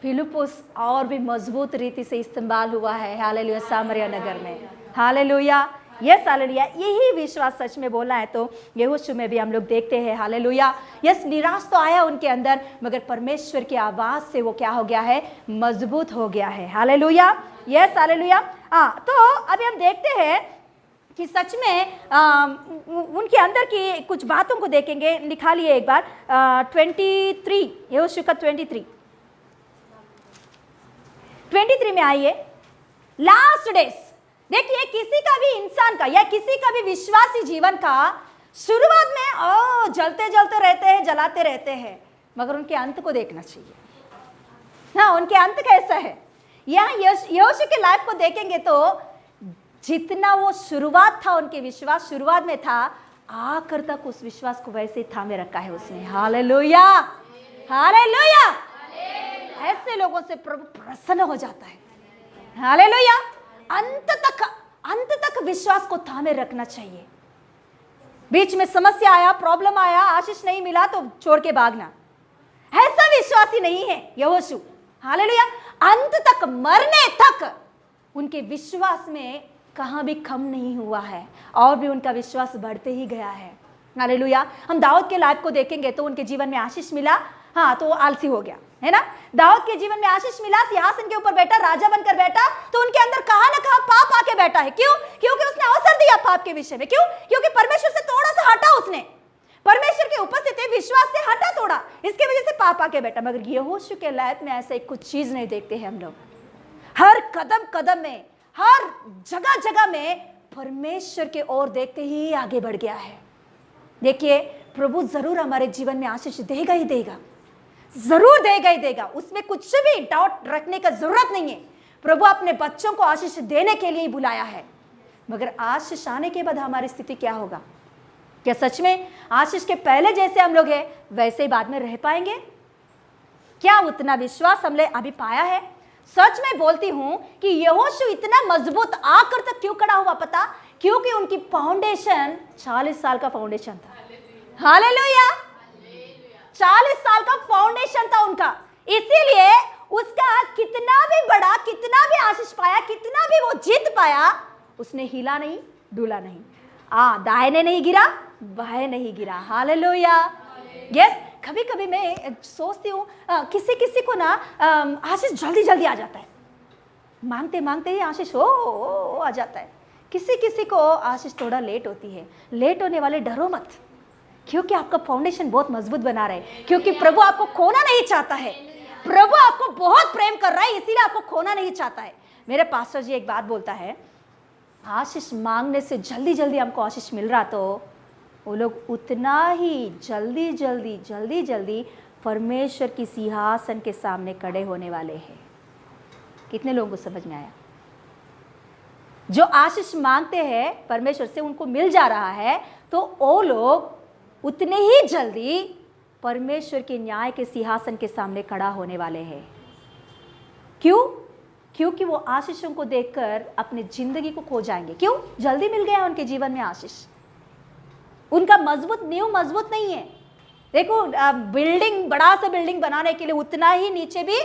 फिलिपुस और भी मजबूत रीति से इस्तेमाल हुआ है। हालेलुया। सामरिया नगर में। हालेलुया। Yes, hallelujah. यही विश्वास सच में बोला है तो यहोशू में भी हम लोग देखते हैं। हालेलुया। यस, निराश तो आया उनके अंदर, मगर परमेश्वर की आवाज से वो क्या हो गया है? मजबूत हो गया है। हालेलुया। Yes, hallelujah. तो अभी हम देखते हैं कि सच में उनके अंदर की कुछ बातों को देखेंगे। लिखा लिए एक बार 23, यहोशू का 23 में आइए। लास्ट डेज, देखिए, किसी का भी इंसान का या किसी का भी विश्वासी जीवन का शुरुआत में जलते जलते रहते हैं, जलाते रहते हैं, मगर उनके अंत को देखना चाहिए। हाँ, उनके अंत कैसा है? यहाँ यहोशू के लाइफ को देखेंगे तो जितना वो शुरुआत था, उनके विश्वास शुरुआत में था, आखिर तक उस विश्वास को वैसे ही थामे रखा है उसने। Hallelujah, hallelujah. ऐसे लोगों से प्रभु प्रसन्न हो जाता है। हालेलुया। अंत तक विश्वास को थामे रखना चाहिए। बीच में समस्या आया, प्रॉब्लम आया, आशीष नहीं मिला तो छोड़ के भागना, ऐसा विश्वासी नहीं है यहोशू। हालेलुया। अंत तक, मरने तक उनके विश्वास में कहाँ भी कम नहीं हुआ है और भी उनका विश्वास बढ़ते ही गया है। हालेलुया। हम दाऊद के लाइफ को देखेंगे तो उनके जीवन में आशीष मिला, हाँ, तो वो आलसी हो गया, है ना। दाऊद के जीवन में आशीष मिला, सिंहासन के ऊपर बैठा, राजा बनकर बैठा, तो उनके अंदर कहाँ ना कहाँ पाप आके बैठा है। क्यों? क्योंकि उसने अवसर दिया पाप के विषय में। क्यों? क्योंकि परमेश्वर से थोड़ा सा हटा, उसने परमेश्वर की उपस्थिति विश्वास से हटा थोड़ा, इसके वजह से पाप आके बैठा। मगर यहोशू के लाइफ में ऐसे कुछ चीज नहीं देखते हैं हम लोग। हर कदम कदम में, हर जगह जगह में परमेश्वर के ओर देखते ही आगे बढ़ गया है। देखिए, प्रभु जरूर हमारे जीवन में आशीष देगा ही देगा, जरूर देगा ही देगा, उसमें कुछ भी डाउट रखने का जरूरत नहीं है। प्रभु अपने बच्चों को आशीष देने के लिए ही बुलाया है। मगर आशीष आने के बाद हमारी स्थिति क्या होगा? क्या सच में आशीष के पहले जैसे हम लोग हैं वैसे ही बाद में रह पाएंगे? क्या उतना विश्वास हमने अभी पाया है? सच में बोलती हूं कि यहोशू इतना मजबूत आकर तक क्यों खड़ा हुआ पता? क्योंकि उनकी फाउंडेशन 40 साल का फाउंडेशन था। हालेलुया। 40 साल का फाउंडेशन था उनका, इसीलिए उसका कितना भी बड़ा, कितना भी आशीष पाया, कितना भी वो जीत पाया, उसने हिला नहीं, डुला नहीं, दाहिने नहीं गिरा, बाएं नहीं गिरा। हालेलुया। यस, कभी कभी मैं सोचती हूँ किसी किसी को ना आशीष जल्दी जल्दी आ जाता है, मांगते मांगते ही आशीष हो आ जाता है। किसी किसी को आशीष थोड़ा लेट होती है। लेट होने वाले डरो मत, क्योंकि आपका फाउंडेशन बहुत मजबूत बना रहे, क्योंकि प्रभु आपको खोना नहीं चाहता है। प्रभु आपको बहुत प्रेम कर रहा है, इसीलिए आपको खोना नहीं चाहता है। मेरे पास्टर जी एक बात बोलता है, आशीष मांगने से जल्दी जल्दी हमको आशीष मिल रहा तो वो लोग उतना ही जल्दी जल्दी जल्दी जल्दी परमेश्वर की सिंहासन के सामने खड़े होने वाले हैं। कितने लोगों को समझ में आया? जो आशीष मांगते हैं परमेश्वर से, उनको मिल जा रहा है तो वो लोग उतने ही जल्दी परमेश्वर के न्याय के सिंहासन के सामने खड़ा होने वाले हैं। क्यों? क्योंकि वो आशीषों को देखकर अपनी जिंदगी को खो जाएंगे। क्यों? जल्दी मिल गया उनके जीवन में आशीष। उनका नींव मजबूत नहीं है। देखो बिल्डिंग, बड़ा सा बिल्डिंग बनाने के लिए उतना ही नीचे भी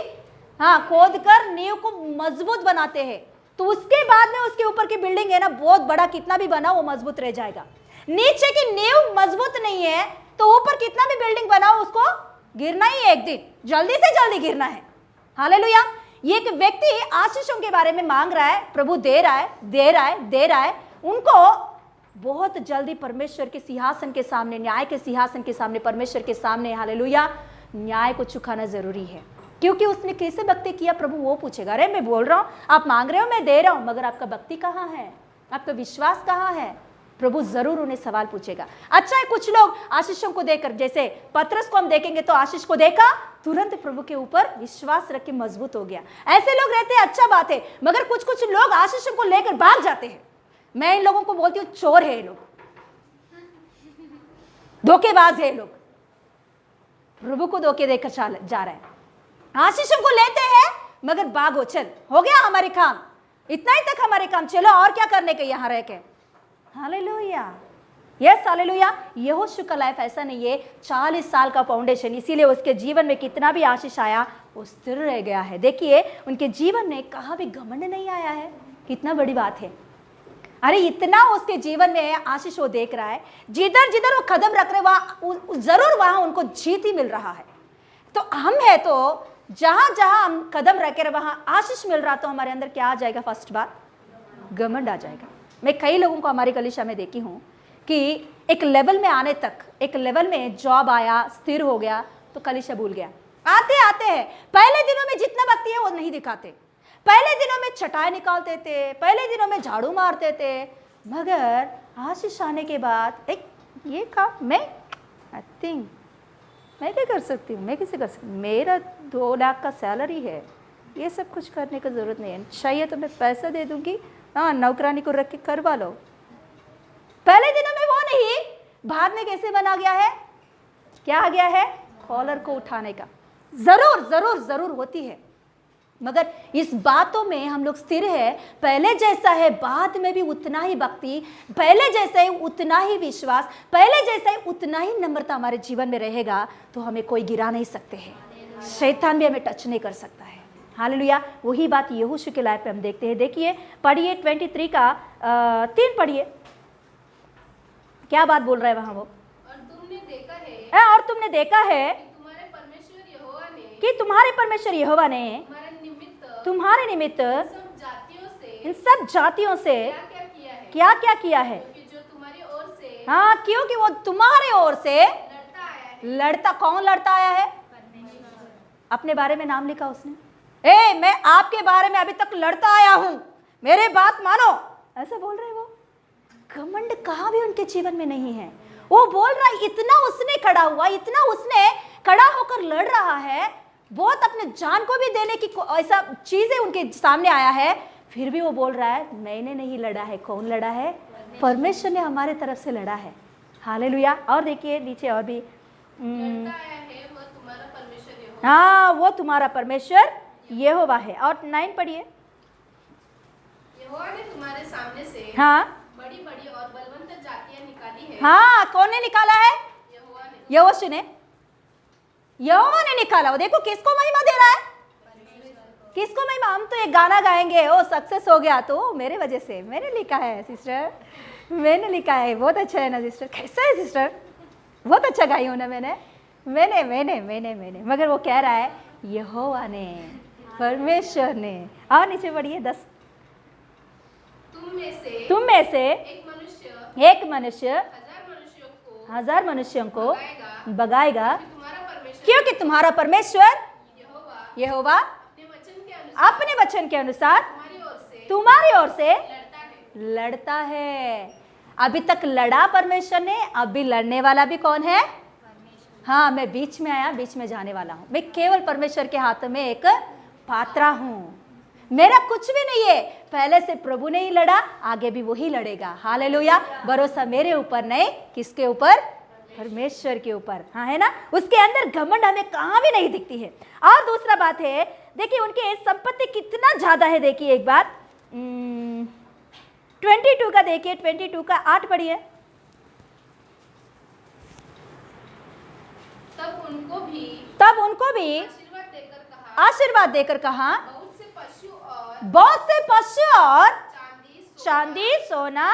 खोद कर नींव को मजबूत बनाते हैं, तो उसके बाद में उसके ऊपर की बिल्डिंग है ना, बहुत बड़ा कितना भी बना वो मजबूत रह जाएगा। नीचे की नींव मजबूत नहीं है तो ऊपर कितना भी बिल्डिंग बनाओ उसको गिरना ही है, एक दिन जल्दी से जल्दी गिरना है। हालेलुया। ये एक व्यक्ति आशीषों के बारे में मांग रहा है, प्रभु दे रहा है, उनको बहुत जल्दी परमेश्वर के सिंहासन के सामने, न्याय के सिंहासन के सामने, परमेश्वर के सामने, हालेलुया, न्याय को चुकाना जरूरी है। क्योंकि उसने कैसे भक्ति किया प्रभु वो पूछेगा। अरे मैं बोल रहा हूं, आप मांग रहे हो, मैं दे रहा हूं, मगर आपका भक्ति कहाँ है, आपका विश्वास कहाँ है? प्रभु जरूर उन्हें सवाल पूछेगा। अच्छा है, कुछ लोग आशीषों को देकर, जैसे पतरस को हम देखेंगे तो आशीष को देखा, तुरंत प्रभु के ऊपर विश्वास रख के मजबूत हो गया। ऐसे लोग रहते हैं, अच्छा बात है, मगर कुछ कुछ लोग आशीषों को लेकर भाग जाते हैं। मैं इन लोगों को बोलती हूँ चोर है ये लोग, धोखेबाज है ये लोग, प्रभु को धोखे देकर जा रहे हैं। आशीषों को लेते हैं मगर भागो, चल हो गया हमारे काम, इतना ही तक हमारे काम, चलो और क्या करने के यहाँ रह के। Hallelujah, yes hallelujah. यहोशू का लाइफ ऐसा नहीं है, 40 साल का फाउंडेशन, इसीलिए उसके जीवन में कितना भी आशीष आया वो स्थिर रह गया है। देखिए उनके जीवन में कहाँ भी घमंड नहीं आया है, कितना बड़ी बात है। अरे इतना उसके जीवन में आशीष वो देख रहा है, जिधर जिधर वो कदम रख रहे वहां जरूर वहां उनको जीत ही मिल रहा है। तो हम है तो जहां जहां हम कदम रखे रहे वहां आशीष मिल रहा, तो हमारे अंदर क्या आ जाएगा? फर्स्ट बात घमंड आ जाएगा। मैं कई लोगों को हमारी कलीसिया में देखी हूं कि एक लेवल में आने तक, एक लेवल में जॉब आया, स्थिर हो गया तो कलीसिया भूल गया। आते आते हैं, पहले दिनों में जितना भक्ति है वो नहीं दिखाते, पहले दिनों में चटाई निकालते थे, पहले दिनों में झाड़ू मारते थे, मगर आशीष आने के बाद एक ये काम मैं क्या कर सकती हूँ, मैं कैसे कर सकती हूँ, मेरा 2 लाख का सैलरी है, ये सब कुछ करने की ज़रूरत नहीं है, चाहिए तो मैं पैसा दे दूंगी, हाँ नौकरानी को रख के करवा लो। पहले दिनों में वो नहीं, बाद में कैसे बना गया है, क्या आ गया है? कॉलर को उठाने का जरूर जरूर जरूर होती है, मगर इस बातों में हम लोग स्थिर है। पहले जैसा है बाद में भी उतना ही भक्ति, पहले जैसा है उतना ही विश्वास, पहले जैसा है उतना ही नम्रता हमारे जीवन में रहेगा, तो हमें कोई गिरा नहीं सकते हैं, शैतान भी हमें टच नहीं कर सकता है। हालेलुया। वही बात यहोशू के लाइफ पे हम देखते हैं। देखिए पढ़िए 23 का 3 पढ़िए, क्या बात बोल रहा है वहां वो? और तुमने देखा है कि तुम्हारे परमेश्वर यहोवा ने तुम्हारे निमित्त इन सब जातियों से क्या क्या किया है? जो तुम्हारी ओर से हाँ, क्योंकि वो तुम्हारे ओर से लड़ता। कौन लड़ता आया है? अपने बारे में नाम लिखा उसने, मैं आपके बारे में अभी तक लड़ता आया हूं, मेरे बात मानो, ऐसा बोल रहे वो। घमंड कहाँ भी उनके जीवन में नहीं है। वो बोल रहा है, इतना उसने खड़ा हुआ, इतना उसने खड़ा होकर लड़ रहा है, बहुत अपने जान को भी देने की ऐसा चीजें उनके सामने आया है, फिर भी वो बोल रहा है मैंने नहीं लड़ा है। कौन लड़ा है? परमेश्वर ने हमारे तरफ से लड़ा है। हालेलुया। और देखिए नीचे और भी, हाँ वो तुम्हारा परमेश्वर यहोवा है। और 9 पढ़िए। यहोवा ने तुम्हारे सामने से हाँ बड़ी बड़ी और बलवंत जातियां निकाली है। हाँ, कौन ने निकाला है? यहोवा ने। यहोशू ने, यहोवा ने निकाला। वो देखो किसको महिमा दे रहा है, किसको महिमा? हम तो एक गाना गाएंगे, ओ सक्सेस हो गया तो मेरे वजह से, मैंने लिखा है सिस्टर, मैंने लिखा है, बहुत अच्छा है ना सिस्टर, कैसा है सिस्टर, बहुत अच्छा गाई हूँ ना मैंने, मगर वो कह रहा है यहोवा ने, परमेश्वर ने। और नीचे बढ़िए 10, तुम में से एक मनुष्य 1000 मनुष्यों को भगाएगा, क्योंकि तुम्हारा परमेश्वर यहोवा अपने वचन के अनुसार तुम्हारी ओर से लड़ता है। अभी तक लड़ा परमेश्वर ने, अब भी लड़ने वाला भी कौन है? हाँ, मैं बीच में आया, बीच में जाने वाला हूं। मैं केवल परमेश्वर के हाथों में एक पात्रा हूं, मेरा कुछ भी नहीं है। पहले से प्रभु ने ही लड़ा, आगे भी वही लड़ेगा। हालेलुया। भरोसा मेरे ऊपर नहीं, किसके ऊपर? परमेश्वर के ऊपर। हाँ है ना। उसके अंदर घमंड हमें कहाँ भी नहीं दिखती है। और दूसरा बात है, देखिए उनके संपत्ति कितना ज्यादा है। देखिए एक बार 22 का देखिए, 22 का 8 पढ़िए। तब उनको भी आशीर्वाद देकर कहा, बहुत से पशु और चांदी सोना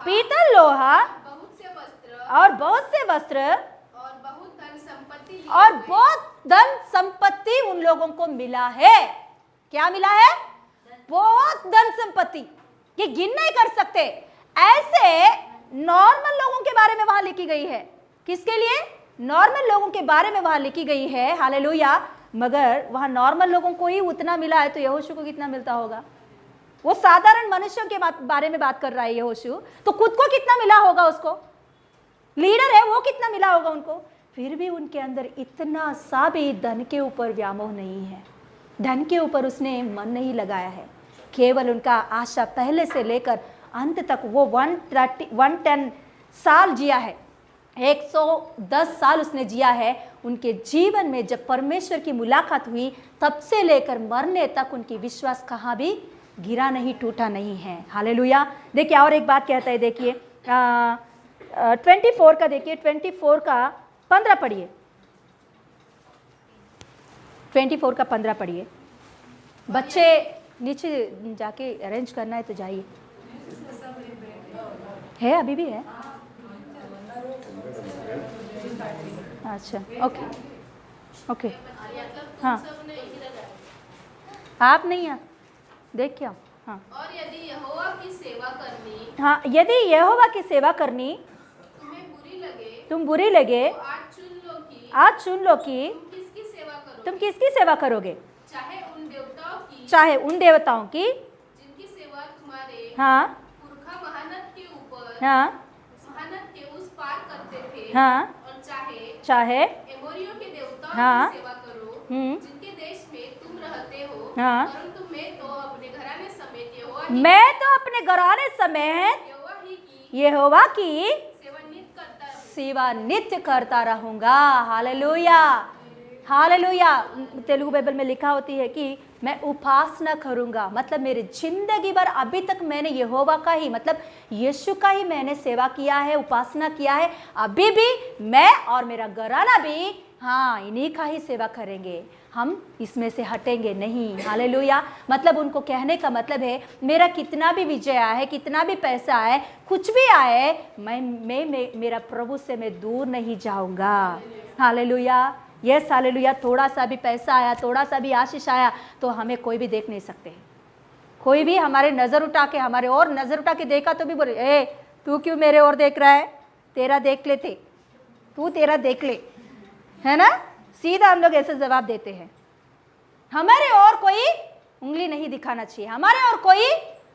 पीतल लोहा और बहुत से वस्त्र और बहुत धन संपत्ति लिए और हुए। बहुत धन संपत्ति उन लोगों को मिला है। क्या मिला है? बहुत धन संपत्ति, ये गिन नहीं कर सकते। ऐसे नॉर्मल लोगों के बारे में वहां लिखी गई है। किसके लिए? नॉर्मल लोगों के बारे में वहां लिखी गई है। हालेलुया। मगर वहां नॉर्मल लोगों को ही उतना मिला है तो यहोशू को कितना मिलता होगा? वो साधारण मनुष्यों के बारे में बात कर रहा है यहोशू, तो खुद को कितना मिला होगा? उसको लीडर है वो, कितना मिला होगा उनको? फिर भी उनके अंदर इतना सा भी धन के ऊपर व्यामोह नहीं है, धन के ऊपर उसने मन नहीं लगाया है। केवल उनका आशा पहले से लेकर अंत तक वो 110 साल जिया है, 110 साल उसने जिया है। उनके जीवन में जब परमेश्वर की मुलाकात हुई तब से लेकर मरने तक उनकी विश्वास कहाँ भी गिरा नहीं, टूटा नहीं है। हालेलुया। देखिए और एक बात कहता है, देखिए 24 का देखिए, 24 का 15 पढ़िए, 24 का 15 पढ़िए। बच्चे नीचे जाके अरेंज करना है तो जाइए। है अभी भी है? अच्छा ओके ओके। हाँ आप नहीं हैं, देख क्या। हाँ और यदि यहोवा की सेवा करनी हाँ, यदि यहोवा की सेवा करनी तुम बुरी लगे तो आज चुन लो कि तुम किसकी सेवा करोगे? चाहे उन देवताओं की जिनकी सेवा तुम्हारे हाँ पुरखा महानद के ऊपर हाँ महानद के उस पार करते थे। हाँ और चाहे एमोरियों के देवताओं हाँ की सेवा करो जिनके देश में तुम रहते हो। हाँ परंतु मैं तो अपने घराने समेत यहोवा की सेवा नित्य करता रहूंगा। Hallelujah hallelujah. तेलुगु बाइबल में लिखा होती है कि मैं उपासना करूंगा, मतलब मेरी जिंदगी भर अभी तक मैंने यहोवा का ही, मतलब यीशु का ही मैंने सेवा किया है, उपासना किया है। अभी भी मैं और मेरा घराना भी हाँ इन्हीं का ही सेवा करेंगे, हम इसमें से हटेंगे नहीं। हालेलुया। मतलब उनको कहने का मतलब है मेरा कितना भी विजय आए, कितना भी पैसा आए, कुछ भी आए, मैं मेरा प्रभु से मैं दूर नहीं जाऊंगा। हालेलुया। Yes hallelujah. थोड़ा सा भी पैसा आया, थोड़ा सा भी आशीष आया तो हमें कोई भी देख नहीं सकते। कोई भी हमारे नज़र उठा के, हमारे और नज़र उठा के देखा तो भी बोले ए तू क्यों मेरे और देख रहा है, तेरा देख लेते, तू तेरा देख ले, है ना। सीधा हम लोग ऐसे जवाब देते हैं। हमारे और कोई उंगली नहीं दिखाना चाहिए, हमारे और कोई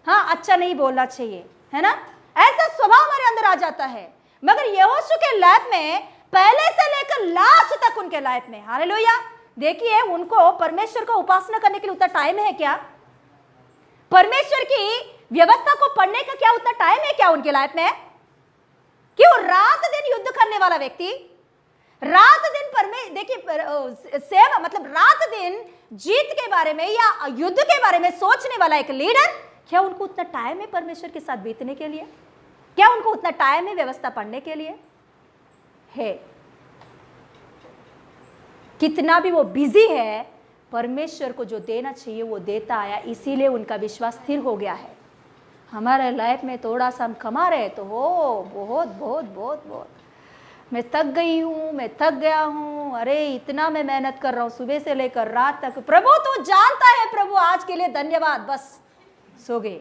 हाँ अच्छा नहीं बोलना चाहिए, है ना। ऐसा स्वभाव हमारे अंदर आ जाता है। मगर यहोशू के लाइफ में पहले से लेकर लास्ट तक उनके लाइफ में हालेलुया, देखिए उनको परमेश्वर को उपासना करने के लिए उतना टाइम है क्या? परमेश्वर की व्यवस्था को पढ़ने का क्या उतना टाइम है क्या उनके लाइफ में? कि वो रात दिन युद्ध करने वाला व्यक्ति, रात दिन देखिए सेवा, मतलब रात दिन जीत के बारे में या युद्ध के बारे में सोचने वाला एक लीडर, क्या उनको उतना टाइम है परमेश्वर के साथ बीतने के लिए? क्या उनको उतना टाइम है व्यवस्था पढ़ने के लिए? है। कितना भी वो बिजी है, परमेश्वर को जो देना चाहिए वो देता आया, इसीलिए उनका विश्वास स्थिर हो गया है। हमारे लाइफ में थोड़ा सा हम कमा रहे तो हो बहुत बहुत बहुत बहुत मैं थक गई हूँ, मैं थक गया हूँ, अरे इतना मैं मेहनत कर रहा हूँ सुबह से लेकर रात तक, प्रभु तू जानता है, प्रभु आज के लिए धन्यवाद, बस सो गए।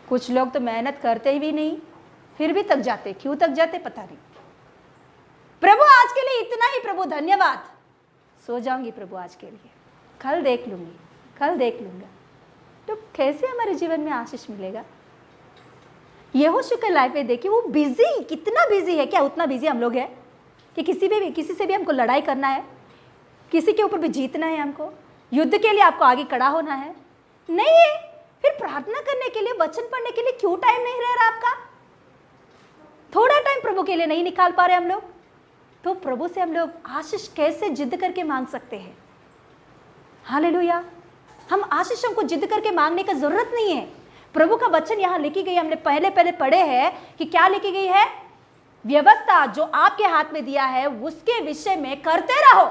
कुछ लोग तो मेहनत करते भी नहीं फिर भी थक जाते, क्यों थक जाते पता नहीं। प्रभु आज के लिए इतना ही, प्रभु धन्यवाद, सो जाऊंगी प्रभु आज के लिए, कल देख लूंगी, कल देख लूंगा। तो कैसे हमारे जीवन में आशीष मिलेगा? यहोशू के लाइफ में देखिए वो बिजी, कितना बिजी है। क्या उतना बिजी हम लोग हैं कि किसी से भी हमको लड़ाई करना है, किसी के ऊपर भी जीतना है, हमको युद्ध के लिए आपको आगे खड़ा होना है? नहीं है। फिर प्रार्थना करने के लिए, वचन पढ़ने के लिए क्यों टाइम नहीं रह रहा आपका? थोड़ा टाइम प्रभु के लिए नहीं निकाल पा रहे हम लोग? तो प्रभु से हम लोग आशीष कैसे जिद करके मांग सकते हैं? हालेलुया। हम आशीषों को जिद करके मांगने का जरूरत नहीं है। प्रभु का वचन यहाँ लिखी गई, हमने पहले पढ़े हैं कि क्या लिखी गई है? व्यवस्था जो आपके हाथ में दिया है उसके विषय में करते रहो।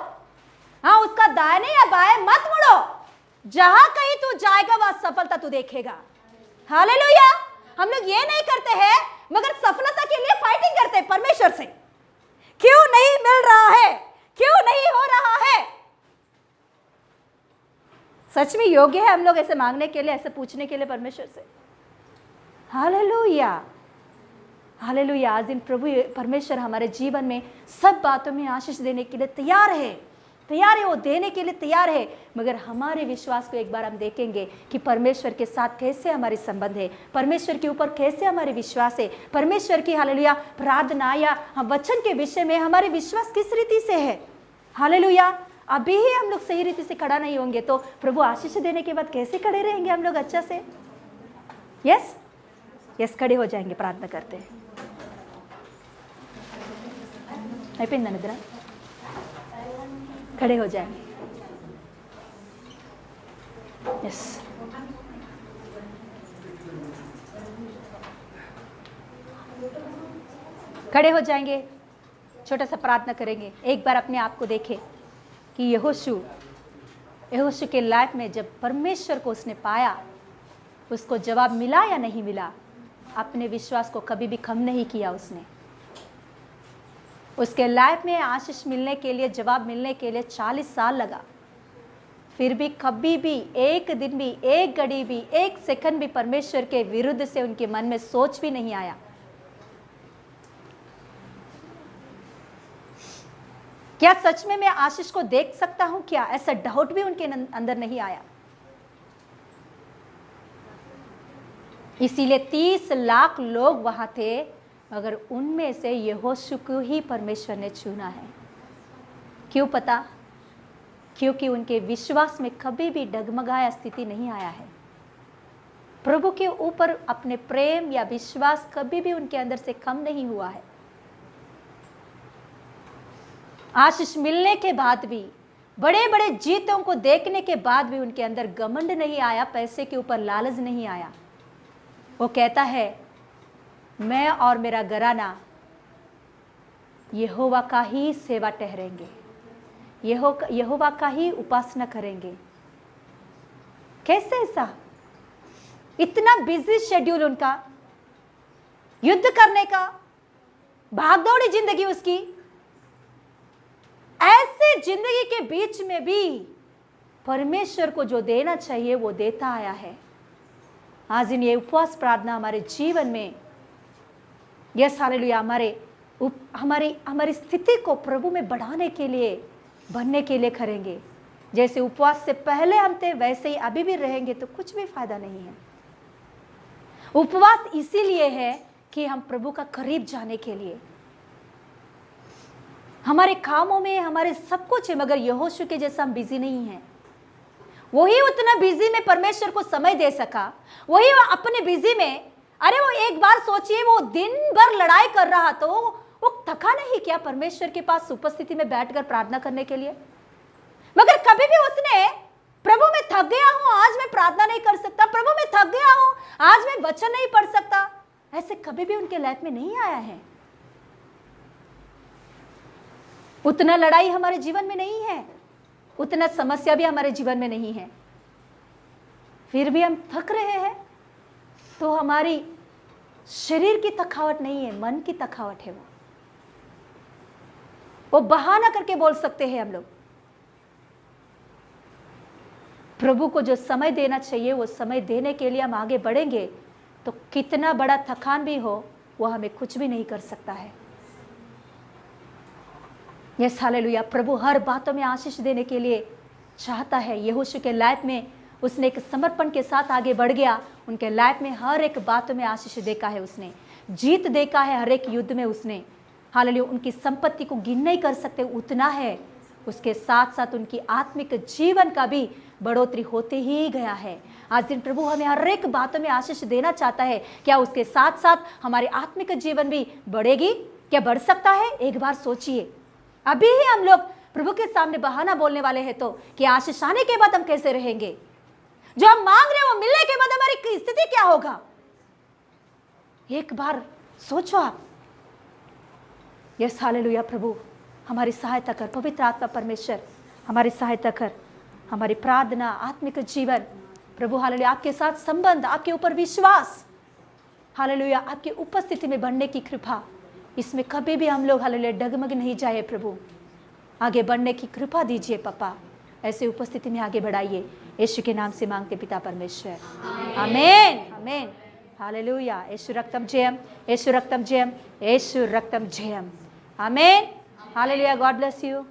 हाँ, उसका दाहिने या बाएं मत मुड़ो, जहां कहीं तू जाएगा वहां सफलता तू देखेगा। हालेलुया। हम लोग ये नहीं करते हैं, मगर सफलता के लिए फाइटिंग करते हैं परमेश्वर से। क्यों नहीं मिल रहा है? क्यों नहीं हो रहा है? सच में योग्य है हम लोग ऐसे मांगने के लिए, ऐसे पूछने के लिए परमेश्वर से? Hallelujah, hallelujah. आज दिन प्रभु परमेश्वर हमारे जीवन में सब बातों में आशीष देने के लिए तैयार है, वो देने के लिए तैयार है। मगर हमारे विश्वास को एक बार हम देखेंगे कि परमेश्वर के साथ कैसे हमारे संबंध है, परमेश्वर के ऊपर कैसे हमारे विश्वास है, परमेश्वर की हालेलुया प्रार्थना या वचन के विषय में हमारे विश्वास किस रीति से है। हालेलुया। अभी ही हम लोग सही रीति से खड़ा नहीं होंगे तो प्रभु आशीष देने के बाद कैसे खड़े रहेंगे हम लोग अच्छा से? यस, खड़े हो जाएंगे, प्रार्थना करते हैं। అయిపోయిందా నిద్ర? खड़े हो जाएंगे। यस, खड़े हो जाएंगे, छोटा सा प्रार्थना करेंगे। एक बार अपने आप को देखें कि यहोशू के लाइफ में जब परमेश्वर को उसने पाया, उसको जवाब मिला या नहीं मिला, अपने विश्वास को कभी भी कम नहीं किया उसने। उसके लाइफ में आशीष मिलने के लिए, जवाब मिलने के लिए 40 साल लगा, फिर भी कभी भी एक दिन भी, एक घड़ी भी, एक सेकंड भी परमेश्वर के विरुद्ध से उनके मन में सोच भी नहीं आया। क्या सच में मैं आशीष को देख सकता हूं क्या? ऐसा डाउट भी उनके अंदर नहीं आया। इसीलिए 30 लाख लोग वहां थे, मगर उनमें से यहोशू को ही परमेश्वर ने चुना है। क्यों पता? क्योंकि उनके विश्वास में कभी भी डगमगाया स्थिति नहीं आया है। प्रभु के ऊपर अपने प्रेम या विश्वास कभी भी उनके अंदर से कम नहीं हुआ है। आशीष मिलने के बाद भी, बड़े बड़े जीतों को देखने के बाद भी उनके अंदर घमंड नहीं आया, पैसे के ऊपर लालच नहीं आया। वो कहता है, मैं और मेरा घराना यहोवा का ही सेवा ठहरेंगे, यहोवा का ही उपासना करेंगे। कैसे ऐसा? इतना बिजी शेड्यूल उनका, युद्ध करने का, भागदौड़ी जिंदगी उसकी, ऐसे जिंदगी के बीच में भी परमेश्वर को जो देना चाहिए वो देता आया है। आज इन ये उपवास प्रार्थना हमारे जीवन में, यस हालेलुया, हमारी स्थिति को प्रभु में बढ़ाने के लिए, बनने के लिए करेंगे। जैसे उपवास से पहले हम थे वैसे ही अभी भी रहेंगे तो कुछ भी फायदा नहीं है। उपवास इसीलिए है कि हम प्रभु का करीब जाने के लिए। हमारे कामों में हमारे सब कुछ है, मगर यहोशू के जैसा हम बिजी नहीं हैं। वही उतना बिजी में परमेश्वर को समय दे सका, वही अपने बिजी में, अरे वो एक बार सोचिए, वो दिन भर लड़ाई कर रहा तो वो थका नहीं क्या परमेश्वर के पास उपस्थिति में बैठकर प्रार्थना करने के लिए? मगर कभी भी उसने प्रभु मैं थक गया हूं, आज मैं प्रार्थना नहीं कर सकता, प्रभु मैं थक गया हूं, आज मैं वचन नहीं पढ़ सकता, ऐसे कभी भी उनके लाइफ में नहीं आया है। उतना लड़ाई हमारे जीवन में नहीं है, उतना समस्या भी हमारे जीवन में नहीं है, फिर भी हम थक रहे हैं तो हमारी शरीर की थकावट नहीं है, मन की थकावट है। वो बहाना करके बोल सकते हैं हम लोग। प्रभु को जो समय देना चाहिए वो समय देने के लिए हम आगे बढ़ेंगे तो कितना बड़ा थकान भी हो वो हमें कुछ भी नहीं कर सकता है। Yes hallelujah. प्रभु हर बातों में आशीष देने के लिए चाहता है। यहोशू के लाइफ में उसने एक समर्पण के साथ आगे बढ़ गया, उनके लाइफ में हर एक बातों में आशीष देखा है, उसने जीत देखा है हर एक युद्ध में उसने। हालेलुया। उनकी संपत्ति को गिन नहीं कर सकते उतना है, उसके साथ साथ उनकी आत्मिक जीवन का भी बढ़ोतरी होते ही गया है। आज दिन प्रभु हमें हर एक बातों में आशीष देना चाहता है। क्या उसके साथ साथ हमारे आत्मिक जीवन भी बढ़ेगी? क्या बढ़ सकता है? एक बार सोचिए, अभी ही हम लोग प्रभु के सामने बहाना बोलने वाले हैं तो कि आशीष आने के बाद हम कैसे रहेंगे, जो हम मांग रहे हैं वो मिलने के बाद हमारी स्थिति क्या होगा। एक बार सोचो आप। Yes hallelujah. प्रभु हमारी सहायता कर, पवित्र आत्मा परमेश्वर हमारी सहायता कर, हमारी प्रार्थना, आत्मिक जीवन प्रभु हालेलुया, आपके साथ संबंध, आपके ऊपर विश्वास हालेलुया, आपकी उपस्थिति में बढ़ने की कृपा, इसमें कभी भी हम लोग हालेलुया डगमग नहीं जाए। प्रभु आगे बढ़ने की कृपा दीजिए पापा, ऐसे उपस्थिति में आगे बढ़ाइए। यीशु के नाम से मांगते पिता परमेश्वर, आमीन आमीन हालेलुया। यीशु रक्तम जयम, यीशु रक्तम जयम, यीशु रक्तम जयम, आमीन हालेलुया। God bless you.